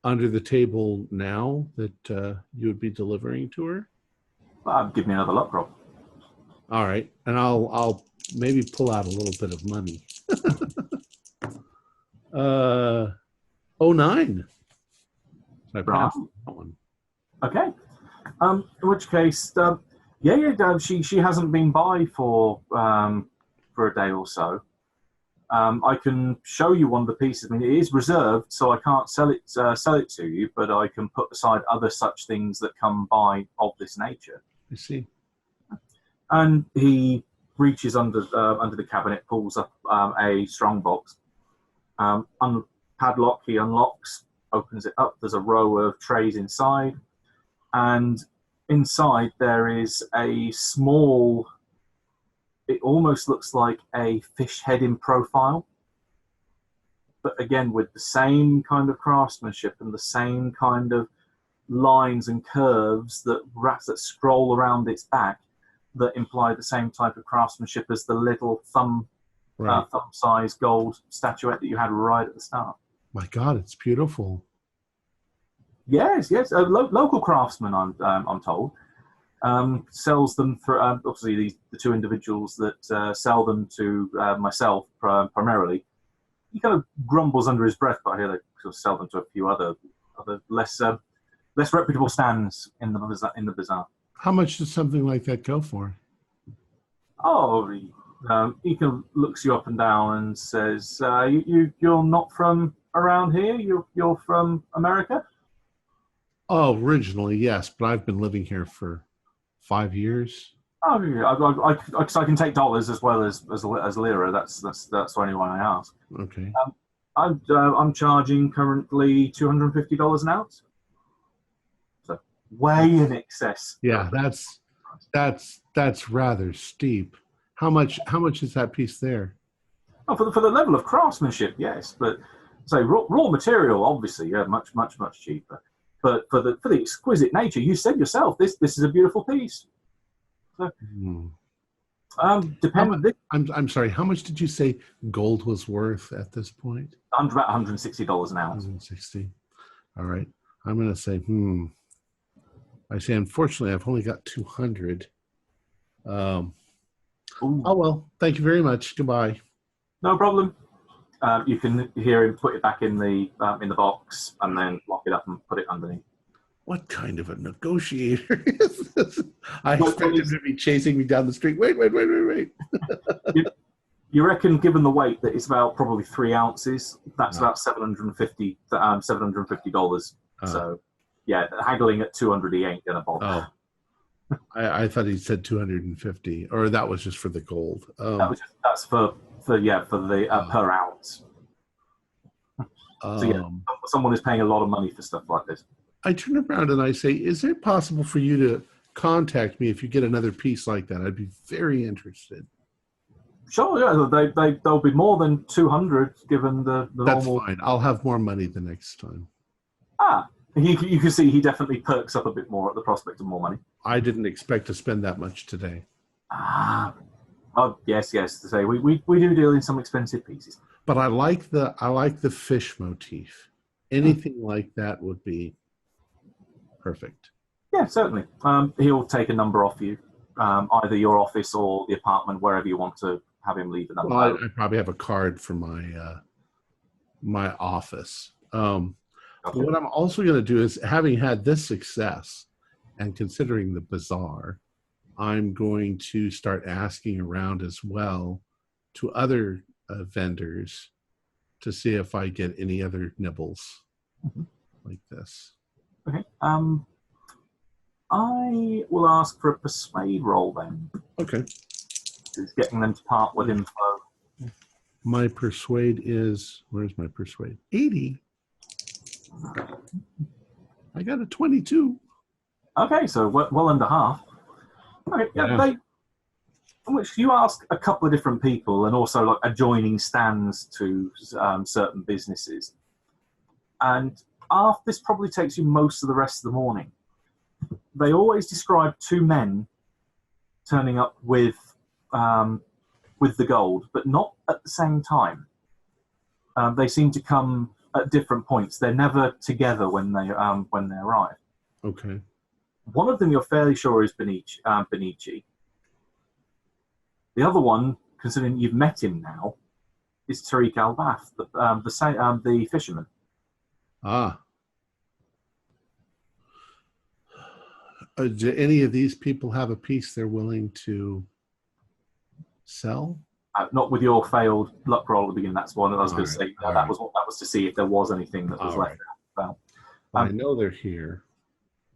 under the table now that you would be delivering to her? Give me another luck roll. All right, and I'll maybe pull out a little bit of money. 09. So I passed that one. Okay. In which case, she hasn't been by for a day or so. I can show you one of the pieces. I mean, it is reserved, so I can't sell it to you, but I can put aside other such things that come by of this nature. I see. And he reaches under the cabinet, pulls up a strong box. Padlock, he unlocks, opens it up. There's a row of trays inside, and inside there is a small. It almost looks like a fish head in profile, but again with the same kind of craftsmanship and the same kind of lines and curves that scroll around its back that imply the same type of craftsmanship as the little thumb-sized gold statuette that you had right at the start. My God, it's beautiful. Yes. Local craftsman, I'm told. Sells them for obviously the two individuals that sell them to myself primarily. He kind of grumbles under his breath, but I hear they sort of sell them to a few other less reputable stands in the bazaar. How much does something like that go for? Oh, He kind of looks you up and down and says, "You're not from around here. You're from America." Oh, originally, yes, but I've been living here for 5 years. Oh, yeah, I can take dollars as well as lira. That's only why I ask. Okay. I'm charging currently $250 an ounce, so way in excess. Yeah, that's rather steep. How much is that piece there? Oh, for the level of craftsmanship, yes, but say raw material, obviously, yeah, much cheaper. But for the exquisite nature, you said yourself, this is a beautiful piece. So, I'm sorry. How much did you say gold was worth at this point? About $160 an ounce. 160. All right. I'm going to say, I say, unfortunately, I've only got 200. Oh well. Thank you very much. Goodbye. No problem. You can hear him put it back in the box and then lock it up and put it underneath. What kind of a negotiator is this? I expect him to be chasing me down the street. Wait. You reckon, given the weight, that it's about probably 3 ounces. That's about $750. So, yeah, haggling at 200, he ain't gonna bother. Oh, I thought he said 250, or that was just for the gold. That's for the per ounce. So yeah, someone is paying a lot of money for stuff like this. I turn around and I say, is it possible for you to contact me if you get another piece like that? I'd be very interested. Sure, yeah, they'll be more than 200 given the That's normal. fine. I'll have more money the next time. You can see he definitely perks up a bit more at the prospect of more money. I didn't expect to spend that much today. Oh yes. To say we do deal in some expensive pieces. But I like the fish motif. Anything like that would be perfect. Yeah, certainly. He'll take a number off you, either your office or the apartment, wherever you want to have him leave a number. Well, I probably have a card for my office. Okay. What I'm also going to do is, having had this success and considering the Bazaar, I'm going to start asking around as well to other vendors to see if I get any other nibbles like this. Okay. I will ask for a persuade roll then. Okay. It's getting them to part with info. My persuade is, where's my persuade? 80. I got a 22. Okay, so well under half. Okay, yeah. Which you ask a couple of different people and also like adjoining stands to certain businesses. And this probably takes you most of the rest of the morning. They always describe 2 men turning up with the gold, but not at the same time. They seem to come at different points. They're never together when they arrive. Okay. One of them you're fairly sure is Benici. The other one, considering you've met him now, is Tariq Al-Bath, the fisherman. Do any of these people have a piece they're willing to sell? Not with your failed luck roll at the beginning. That's one I was going to say. That right. was to see if there was anything that was left out. I know they're here.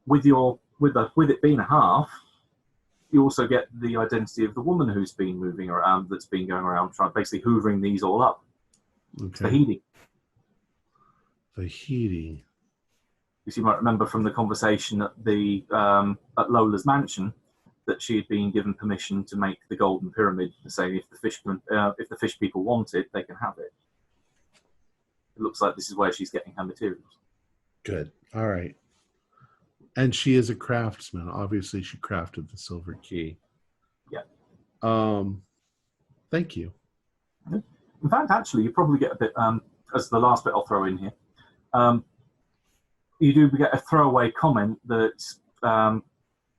With it being a half, you also get the identity of the woman who's been moving around, that's been going around basically hoovering these all up. Okay. Vahidi. Vahidi. Because you might remember from the conversation at at Lola's mansion that she had been given permission to make the golden pyramid, saying if the fish people want it, they can have it. It looks like this is where she's getting her materials. Good. All right. And she is a craftsman. Obviously, she crafted the silver key. Yeah. Thank you. In fact, actually, you probably get a bit, as the last bit I'll throw in here, you do get a throwaway comment that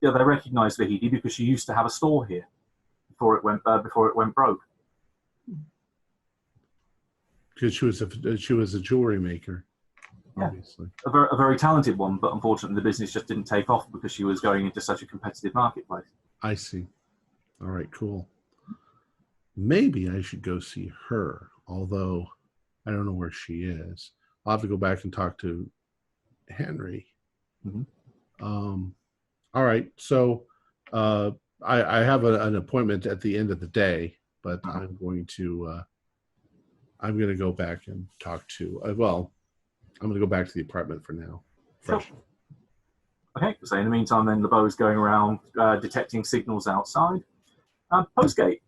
they recognise Vahidi because she used to have a store here before it went broke. Because she was a jewelry maker. Yeah. Obviously. A very talented one, but unfortunately the business just didn't take off because she was going into such a competitive marketplace. I see. All right, cool. maybe I should go see her, although I don't know where she is. I'll have to go back and talk to Henry. All right, so I have an appointment at the end of the day, but I'm going to go back and talk to. I'm going to go back to the apartment for now. Fresh. Sure. Okay, so in the meantime, then LeBeau's going around detecting signals outside. Postgate,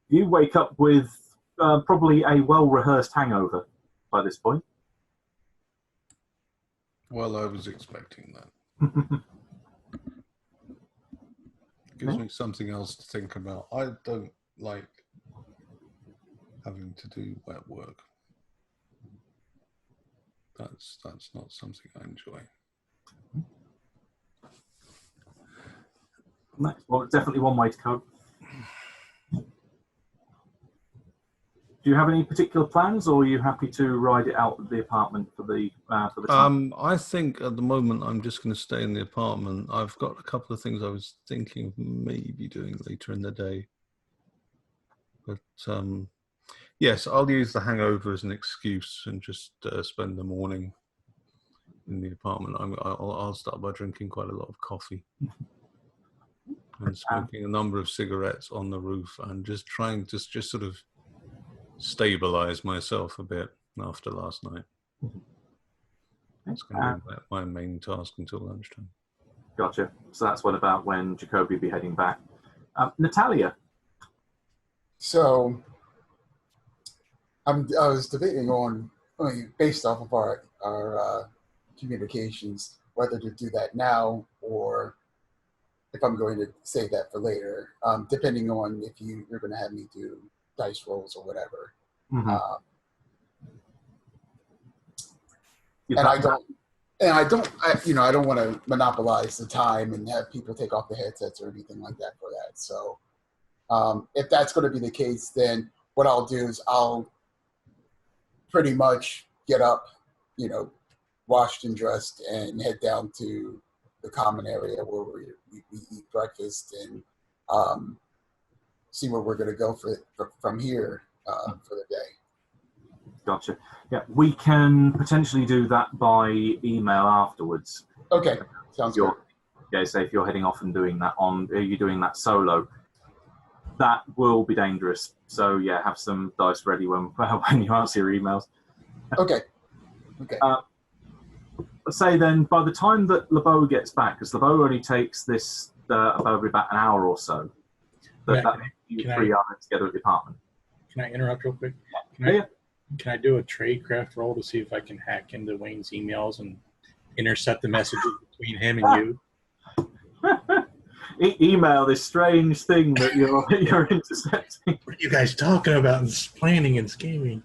you wake up with probably a well-rehearsed hangover by this point. Well, I was expecting that. Gives me something else to think about. I don't like having to do wet work. That's not something I enjoy. Well, it's definitely one way to cope. Do you have any particular plans, or are you happy to ride it out at the apartment for the time? I think at the moment I'm just going to stay in the apartment. I've got a couple of things I was thinking of maybe doing later in the day. But yes, I'll use the hangover as an excuse and just spend the morning in the apartment. I'll start by drinking quite a lot of coffee and smoking a number of cigarettes on the roof and just trying to just sort of stabilize myself a bit after last night. That's going to be my main task until lunchtime. Gotcha. So that's about when Jacoby will be heading back. Natalia. So I was debating on, based off of our communications, whether to do that now or if I'm going to save that for later, depending on if you're going to have me do dice rolls or whatever. I don't want to monopolize the time and have people take off the headsets or anything like that for that. So if that's going to be the case, then what I'll do is I'll pretty much get up, washed and dressed and head down to the common area where we eat breakfast and see where we're going to go from here for the day. Gotcha. Yeah, we can potentially do that by email afterwards. Okay, sounds good. Yeah, so if you're heading off and doing that you're doing that solo, that will be dangerous. So yeah, have some dice ready when you answer your emails. Okay. Let's say then, by the time that LeBeau gets back, because LeBeau only takes this probably about an hour or so, that you three are together at the apartment. Can I interrupt real quick? Can I do a tradecraft roll to see if I can hack into Wayne's emails and intercept the messages between him and you? Email, this strange thing that you're intercepting. What are you guys talking about? This planning and scheming.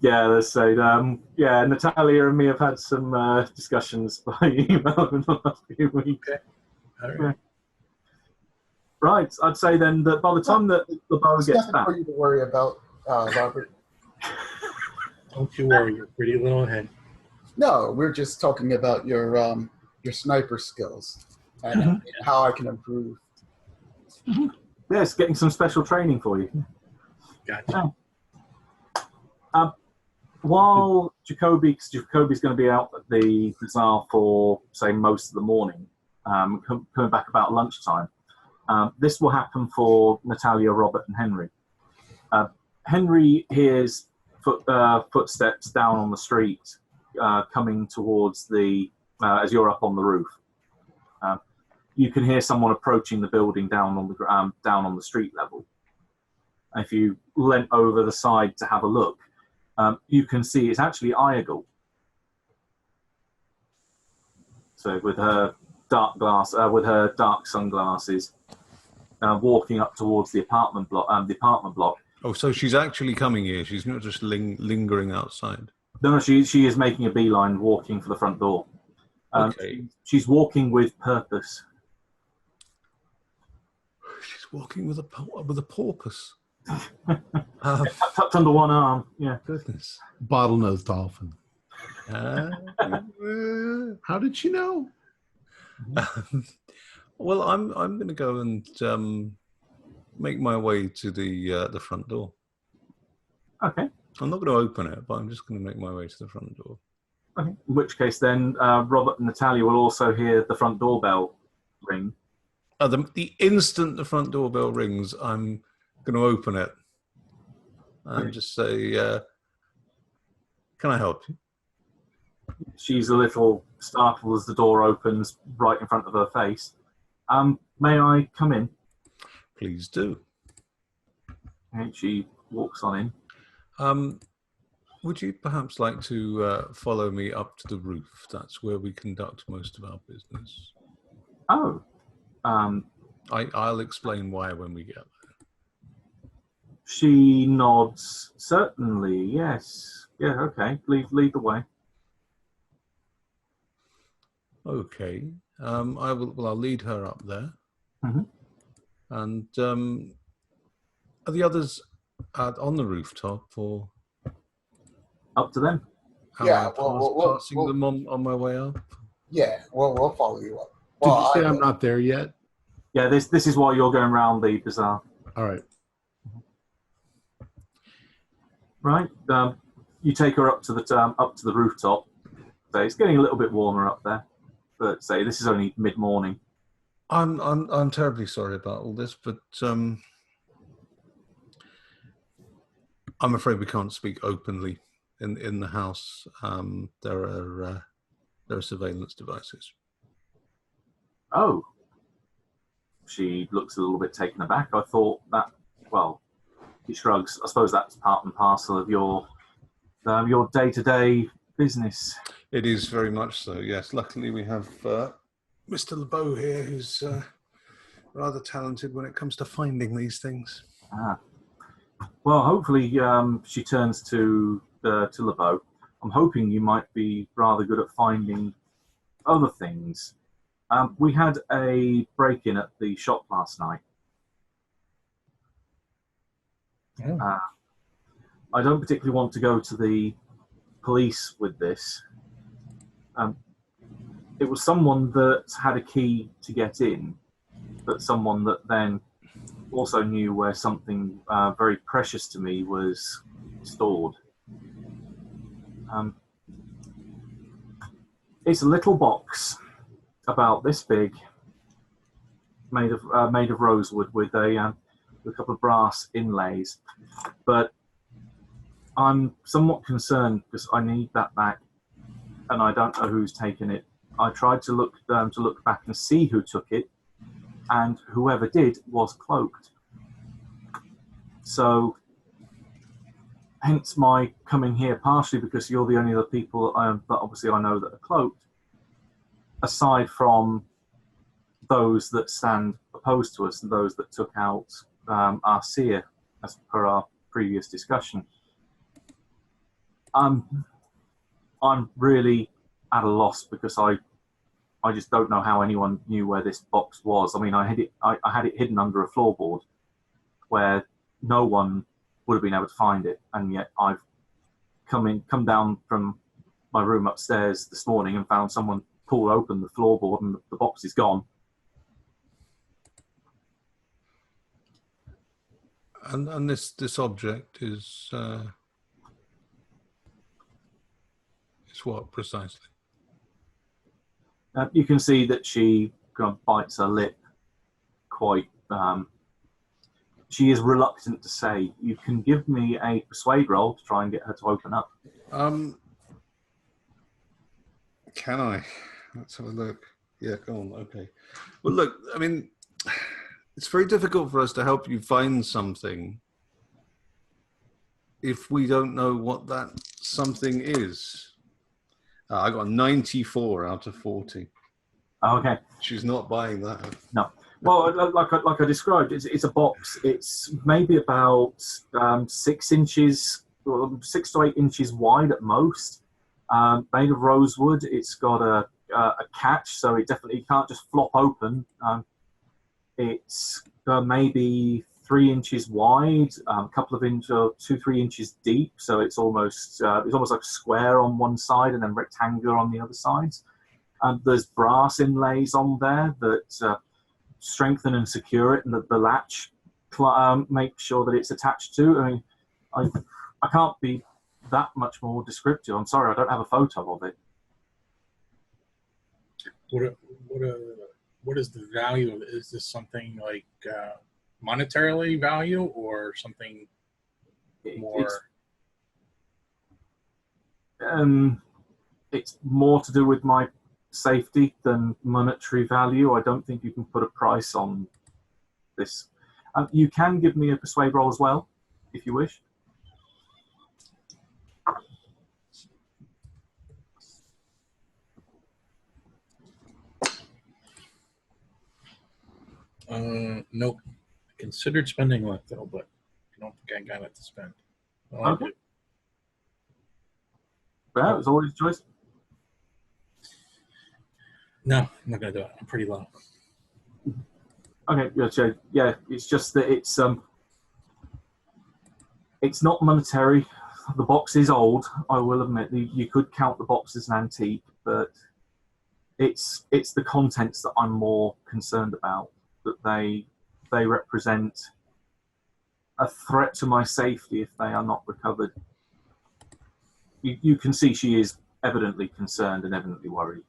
Yeah, let's say, Natalia and me have had some discussions by email in the last few weeks. Okay. All right. Right, I'd say then that by the time that LeBeau gets back... for you to worry about, Robert. Don't you worry, your pretty little head. No, we're just talking about your sniper skills and how I can improve. Yes, getting some special training for you. Gotcha. While Jacoby's going to be out at the Bazaar for, say, most of the morning, coming back about lunchtime, this will happen for Natalia, Robert, and Henry. Henry hears footsteps down on the street coming towards as you're up on the roof. You can hear someone approaching the building down on the street level. If you leant over the side to have a look, you can see it's actually Iagul. So with her dark sunglasses, walking up towards the apartment block. Oh, so she's actually coming here. She's not just lingering outside. No, she is making a beeline, walking for the front door. Okay. She's walking with purpose. She's walking with a porpoise. Tucked under one arm. Yeah. Goodness. Bottlenose dolphin. How did she know? Well, I'm going to go and make my way to the front door. Okay. I'm not going to open it, but I'm just going to make my way to the front door. Okay. In which case, then Robert and Natalia will also hear the front doorbell ring. The instant the front doorbell rings, I'm going to open it and just say, "Can I help you?" She's a little startled as the door opens right in front of her face. May I come in? Please do. And she walks on in. Would you perhaps like to follow me up to the roof? That's where we conduct most of our business. Oh. I'll explain why when we get there. She nods. Certainly, yes. Yeah, okay. Lead the way. Okay. I'll lead her up there. Mm-hmm. And are the others on the rooftop or up to them? Yeah, passing them on my way up. Yeah, we'll follow you up. Did you say I'm not there yet? Yeah, this is why you're going around the bazaar. All right. Right. You take her up to the rooftop. So it's getting a little bit warmer up there, but say this is only mid-morning. I'm terribly sorry about all this, but I'm afraid we can't speak openly in the house. There are surveillance devices. Oh. She looks a little bit taken aback. I thought that, well, he shrugs. I suppose that's part and parcel of your day-to-day business. It is very much so, yes. Luckily we have Mr. LeBeau here, who's rather talented when it comes to finding these things. Ah. Well, hopefully she turns to LeBeau. I'm hoping you might be rather good at finding other things. We had a break-in at the shop last night. Oh. I don't particularly want to go to the police with this. It was someone that had a key to get in, but someone that then also knew where something very precious to me was stored. It's a little box about this big, made of rosewood with a couple of brass inlays, but I'm somewhat concerned because I need that back, and I don't know who's taken it. I tried to look back and see who took it, and whoever did was cloaked. So, hence my coming here, partially because you're the only other people that obviously I know that are cloaked, aside from those that stand opposed to us and those that took out our seer, as per our previous discussion. I'm really at a loss because I just don't know how anyone knew where this box was. I mean, I had it hidden under a floorboard where no one would have been able to find it, and yet I've come down from my room upstairs this morning and found someone pull open the floorboard and the box is gone. And this object is what precisely? You can see that she kind of bites her lip quite. She is reluctant to say. You can give me a persuade roll to try and get her to open up. Can I? Let's have a look. Yeah, go on. Okay. Well, look, I mean, it's very difficult for us to help you find something if we don't know what that something is. I got a 94 out of 40. Okay. She's not buying that. No. Well, like I described, it's a box. It's maybe about 6 inches, 6 to 8 inches wide at most. Made of rosewood. It's got a catch, so it definitely can't just flop open. It's maybe 3 inches wide, a couple of inches, 2-3 inches deep. So it's almost like a square on one side and then rectangular on the other sides. There's brass inlays on there that strengthen and secure it, and the latch make sure that it's attached to. I mean, I can't be that much more descriptive. I'm sorry, I don't have a photo of it. What is the value of it? Is this something like monetarily value or something more? It's more to do with my safety than monetary value. I don't think you can put a price on this. You can give me a persuade roll as well, if you wish. Nope. I considered spending left though, but I don't think I got it to spend. Okay. Well, it's always a choice. No, I'm not gonna do it. I'm pretty low. Okay, yeah, it's just that it's not monetary. The box is old, I will admit. You could count the box as an antique, but it's the contents that I'm more concerned about. That they represent a threat to my safety if they are not recovered. You can see she is evidently concerned and evidently worried.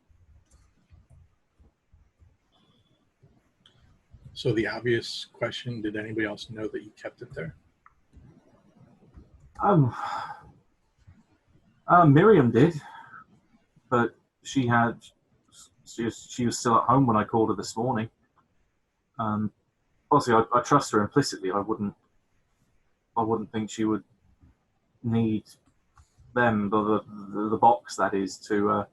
So the obvious question, did anybody else know that you kept it there? Miriam did, but she was still at home when I called her this morning. Obviously, I trust her implicitly. I wouldn't think she would need them, the box that is, to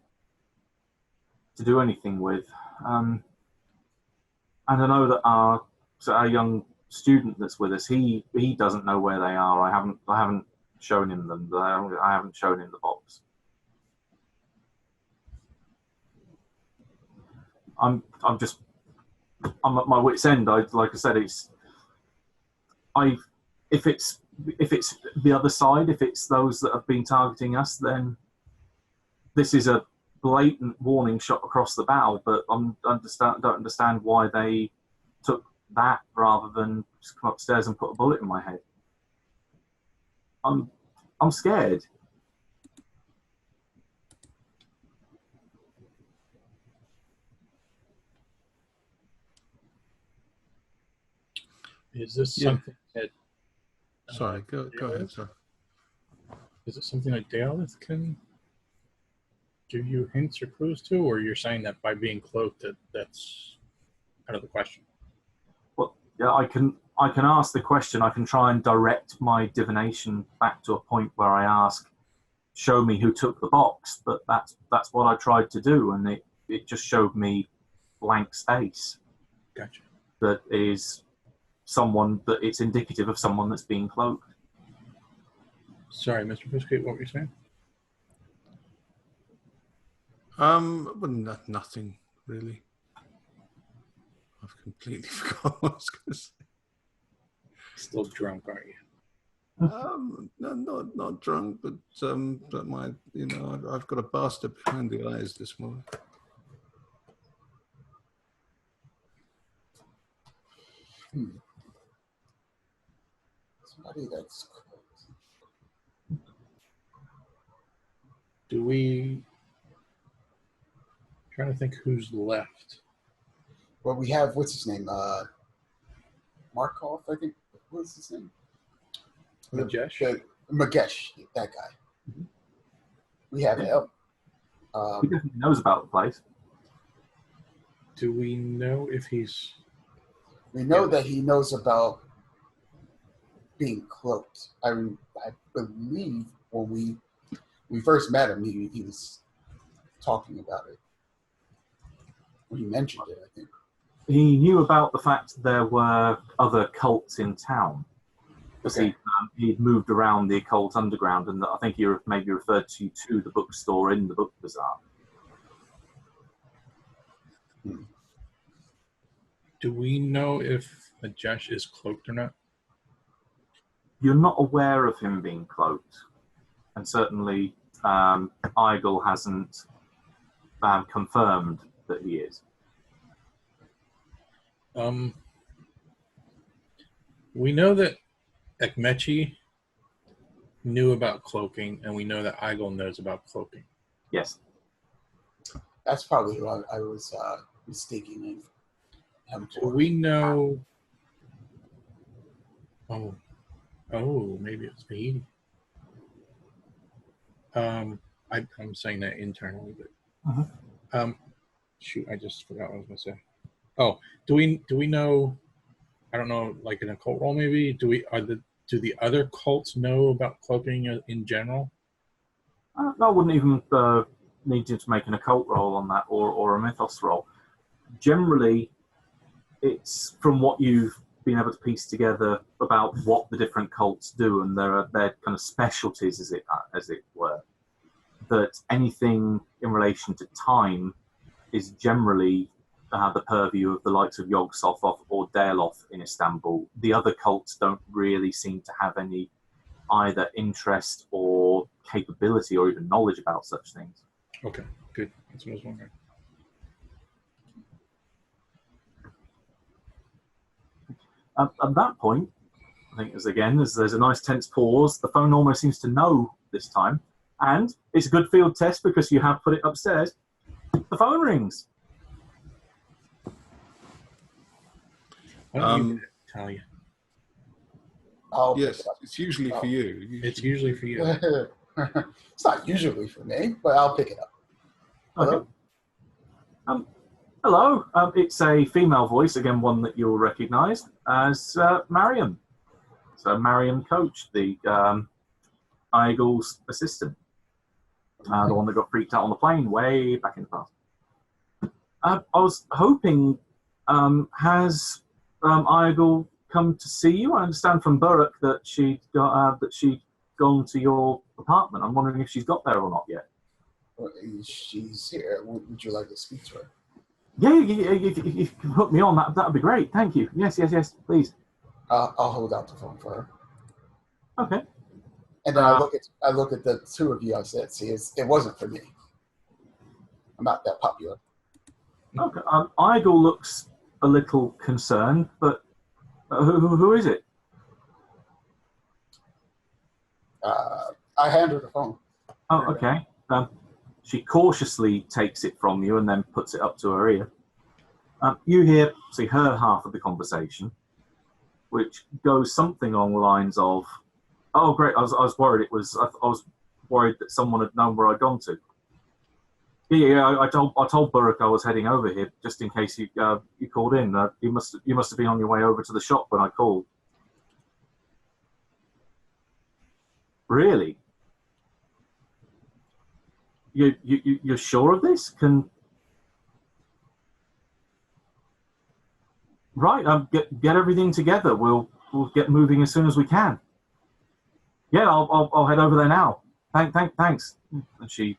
do anything with. And I know that our young student that's with us, he doesn't know where they are. I haven't shown him them. I haven't shown him the box. I'm at my wit's end. Like I said, if it's the other side, if it's those that have been targeting us, then this is a blatant warning shot across the bow. But I don't understand why they took that rather than just come upstairs and put a bullet in my head. I'm scared. Is this something that? Sorry, go ahead, sir. Is it something that Daleth can give you hints or clues to, or you're saying that by being cloaked, that's out of the question? Well, yeah, I can ask the question. I can try and direct my divination back to a point where I ask, "Show me who took the box." But that's what I tried to do, and it just showed me blank space. Gotcha. That is someone that it's indicative of someone that's being cloaked. Sorry, Mr. Biscuit, what were you saying? Well, nothing really. I've completely forgotten what I was going to say. Still drunk, aren't you? No, not drunk, but my, I've got a bastard behind the eyes this morning. Somebody that's Do we? I'm trying to think who's left. well, we have what's his name? Markov, I think. What's his name? Majesh? Magesh, that guy. We have him. He definitely knows about the place. Do we know if he's? We know that he knows about being cloaked. I believe when we first met him, he was talking about it. When he mentioned it, I think. He knew about the fact there were other cults in town. Because Okay. he'd moved around the occult underground, and I think he maybe referred to the bookstore in the book bazaar. Do we know if Majesh is cloaked or not? You're not aware of him being cloaked, and certainly Igel hasn't confirmed that he is. We know that Ekmechi knew about cloaking, and we know that Igel knows about cloaking. Yes. That's probably who I was mistaking him Do for. we know? Oh, maybe it's me. I'm saying that internally, but shoot, I just forgot what I was gonna say. Oh, do we know? I don't know, like in a cult role, maybe. Do the other cults know about cloaking in general? I wouldn't even need you to make an occult roll on that or a mythos roll. Generally, it's from what you've been able to piece together about what the different cults do and their kind of specialties, as it were. That anything in relation to time is generally the purview of the likes of Yog Sothoth or Daeloth in Istanbul. The other cults don't really seem to have any either interest or capability or even knowledge about such things. Okay, good. That's what I was wondering. At that point, I think there's a nice tense pause. The phone almost seems to know this time, and it's a good field test because you have put it upstairs. The phone rings. Why don't you tell you? Yes, it's usually for you. It's usually for you. It's not usually for me, but I'll pick it up. Okay. Hello. It's a female voice, again, one that you'll recognise as Mariam. So Mariam Coach, the Igel's assistant, the one that got freaked out on the plane way back in the past. I was hoping, has Igel come to see you? I understand from Burke that she'd gone to your apartment. I'm wondering if she's got there or not yet. She's here. Would you like to speak to her? Yeah, if you can hook me on, that would be great. Thank you. Yes, please. I'll hold out the phone for her. Okay. And then I look at the two of you. I said, "See, it wasn't for me. I'm not that popular." Okay. Igel looks a little concerned, but who is it? I hand her the phone. Oh, okay. She cautiously takes it from you and then puts it up to her ear. You see her half of the conversation, which goes something along the lines of, "Oh, great! I was worried I was worried that someone had known where I'd gone to." Yeah. I told Burke I was heading over here just in case you called in. You must have been on your way over to the shop when I called. Really? You're sure of this? Right. Get everything together. We'll get moving as soon as we can. Yeah, I'll head over there now. Thanks. And she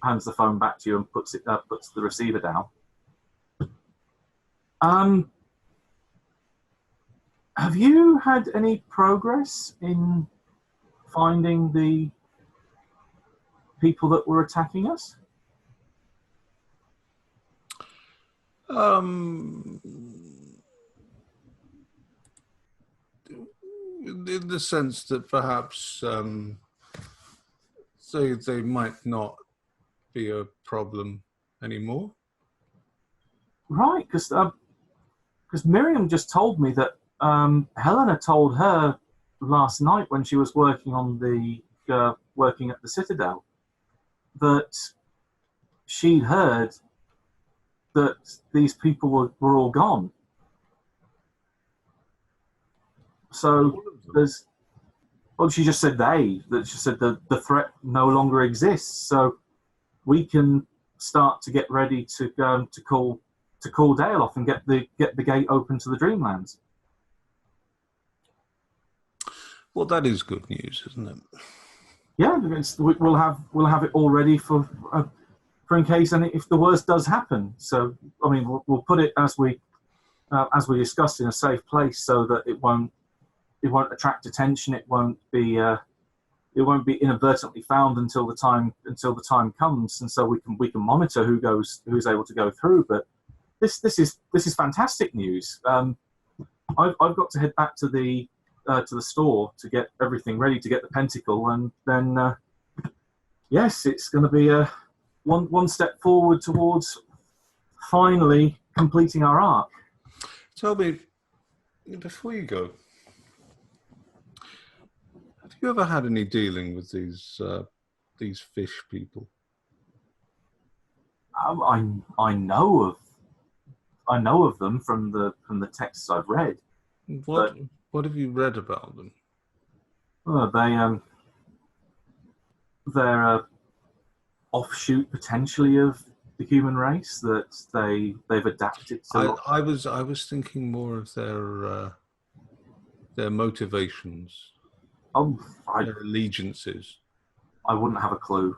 hands the phone back to you and puts the receiver down. Have you had any progress in finding the people that were attacking us? In the sense that perhaps they might not be a problem anymore. Right, because Miriam just told me that Helena told her last night when she was working at the Citadel that she'd heard that these people were all gone. So she just said she said the threat no longer exists. So we can start to get ready to call Daeloth and get the gate open to the Dreamlands. Well, that is good news, isn't it? Yeah, we'll have it all ready for in case and if the worst does happen. So I mean, we'll put it as we discussed in a safe place so that it won't attract attention. It won't be inadvertently found until the time comes, and so we can monitor who's able to go through. But this is fantastic news. I've got to head back to the store to get everything ready to get the pentacle, and then yes, it's going to be a one step forward towards finally completing our arc. Tell me, before you go, have you ever had any dealing with these fish people? I know of them from the texts I've read. What have you read about them? They're a offshoot potentially of the human race that they've adapted to. I was thinking more of their motivations, their allegiances. I wouldn't have a clue.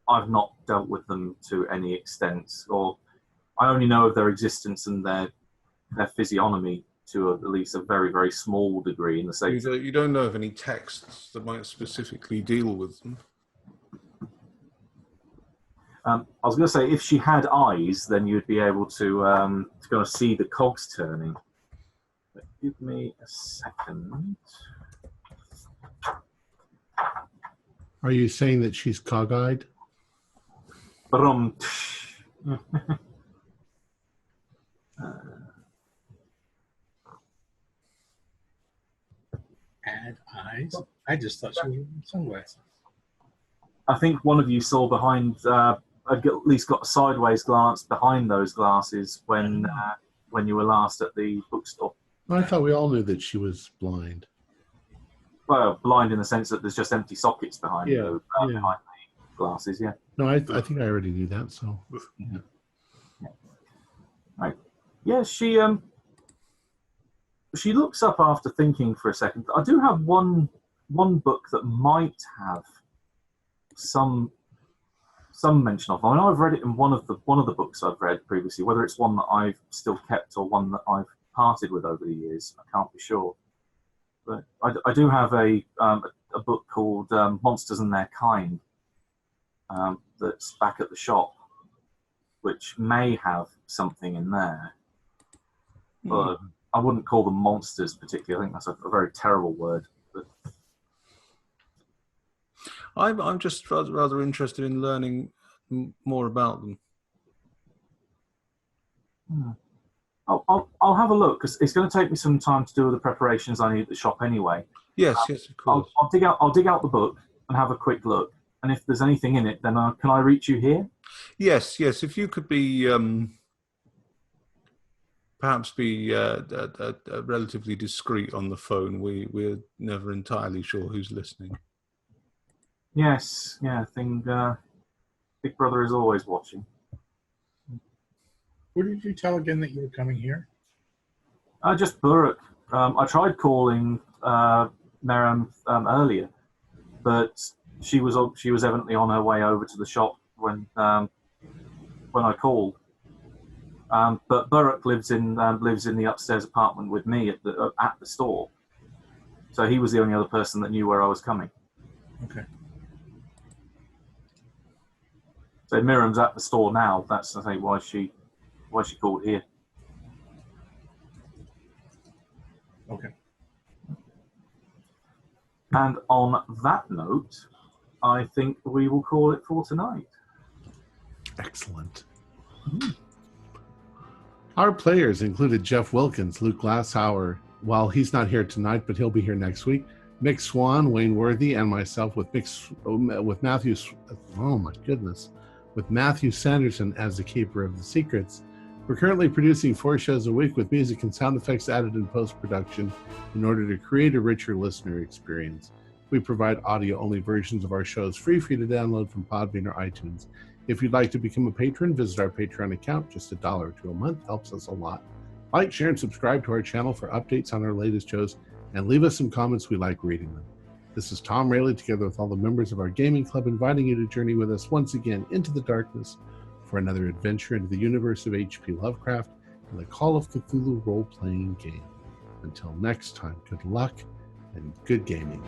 I've not dealt with them to any extent, or I only know of their existence and their physiognomy to at least a very, very small degree in the sense. You don't know of any texts that might specifically deal with them? I was going to say, if she had eyes, then you'd be able to kind of see the cogs turning. But give me a second. Are you saying that she's cog-eyed? Had eyes? I just thought she was wearing sunglasses. I think one of you saw behind, at least got a sideways glance behind those glasses when you were last at the bookstore. I thought we all knew that she was blind. Well, blind in the sense that there's just empty sockets behind Yeah, behind the glasses. Yeah. No, I think I already knew that. So. Yeah. Right. Yeah, she looks up after thinking for a second. I do have one book that might have some mention of. I know I've read it in one of the books I've read previously. Whether it's one that I've still kept or one that I've parted with over the years, I can't be sure. But I do have a book called Monsters and Their Kind that's back at the shop, which may have something in there. But I wouldn't call them monsters particularly. I think that's a very terrible word. But I'm just rather interested in learning more about them. I'll have a look, because it's going to take me some time to do the preparations I need at the shop anyway. Yes, of course. I'll dig out the book and have a quick look. And if there's anything in it, then can I reach you here? Yes. If you could be perhaps be relatively discreet on the phone. We're never entirely sure who's listening. Yes, yeah. I think Big Brother is always watching. Who did you tell again that you were coming here? Just Burke. I tried calling Merrim earlier, but she was evidently on her way over to the shop when I called. But Burke lives in the upstairs apartment with me at the store, so he was the only other person that knew where I was coming. Okay. So Miriam's at the store now. That's, I think, why she called here. Okay. And on that note, I think we will call it for tonight. Excellent. Our players included Jeff Wilkins, Luke Glasshauer. While he's not here tonight, but he'll be here next week. Mick Swan, Wayne Worthy, and myself with Matthew. Oh my goodness, with Matthew Sanderson as the keeper of the secrets. We're currently producing 4 shows a week with music and sound effects added in post-production in order to create a richer listener experience. We provide audio-only versions of our shows free for you to download from Podbean or iTunes. If you'd like to become a patron, visit our Patreon account. Just $1 or $2 a month helps us a lot. Like, share, and subscribe to our channel for updates on our latest shows, and leave us some comments. We like reading them. This is Tom Rayleigh, together with all the members of our gaming club, inviting you to journey with us once again into the darkness for another adventure into the universe of H.P. Lovecraft and the Call of Cthulhu role-playing game. Until next time, good luck and good gaming.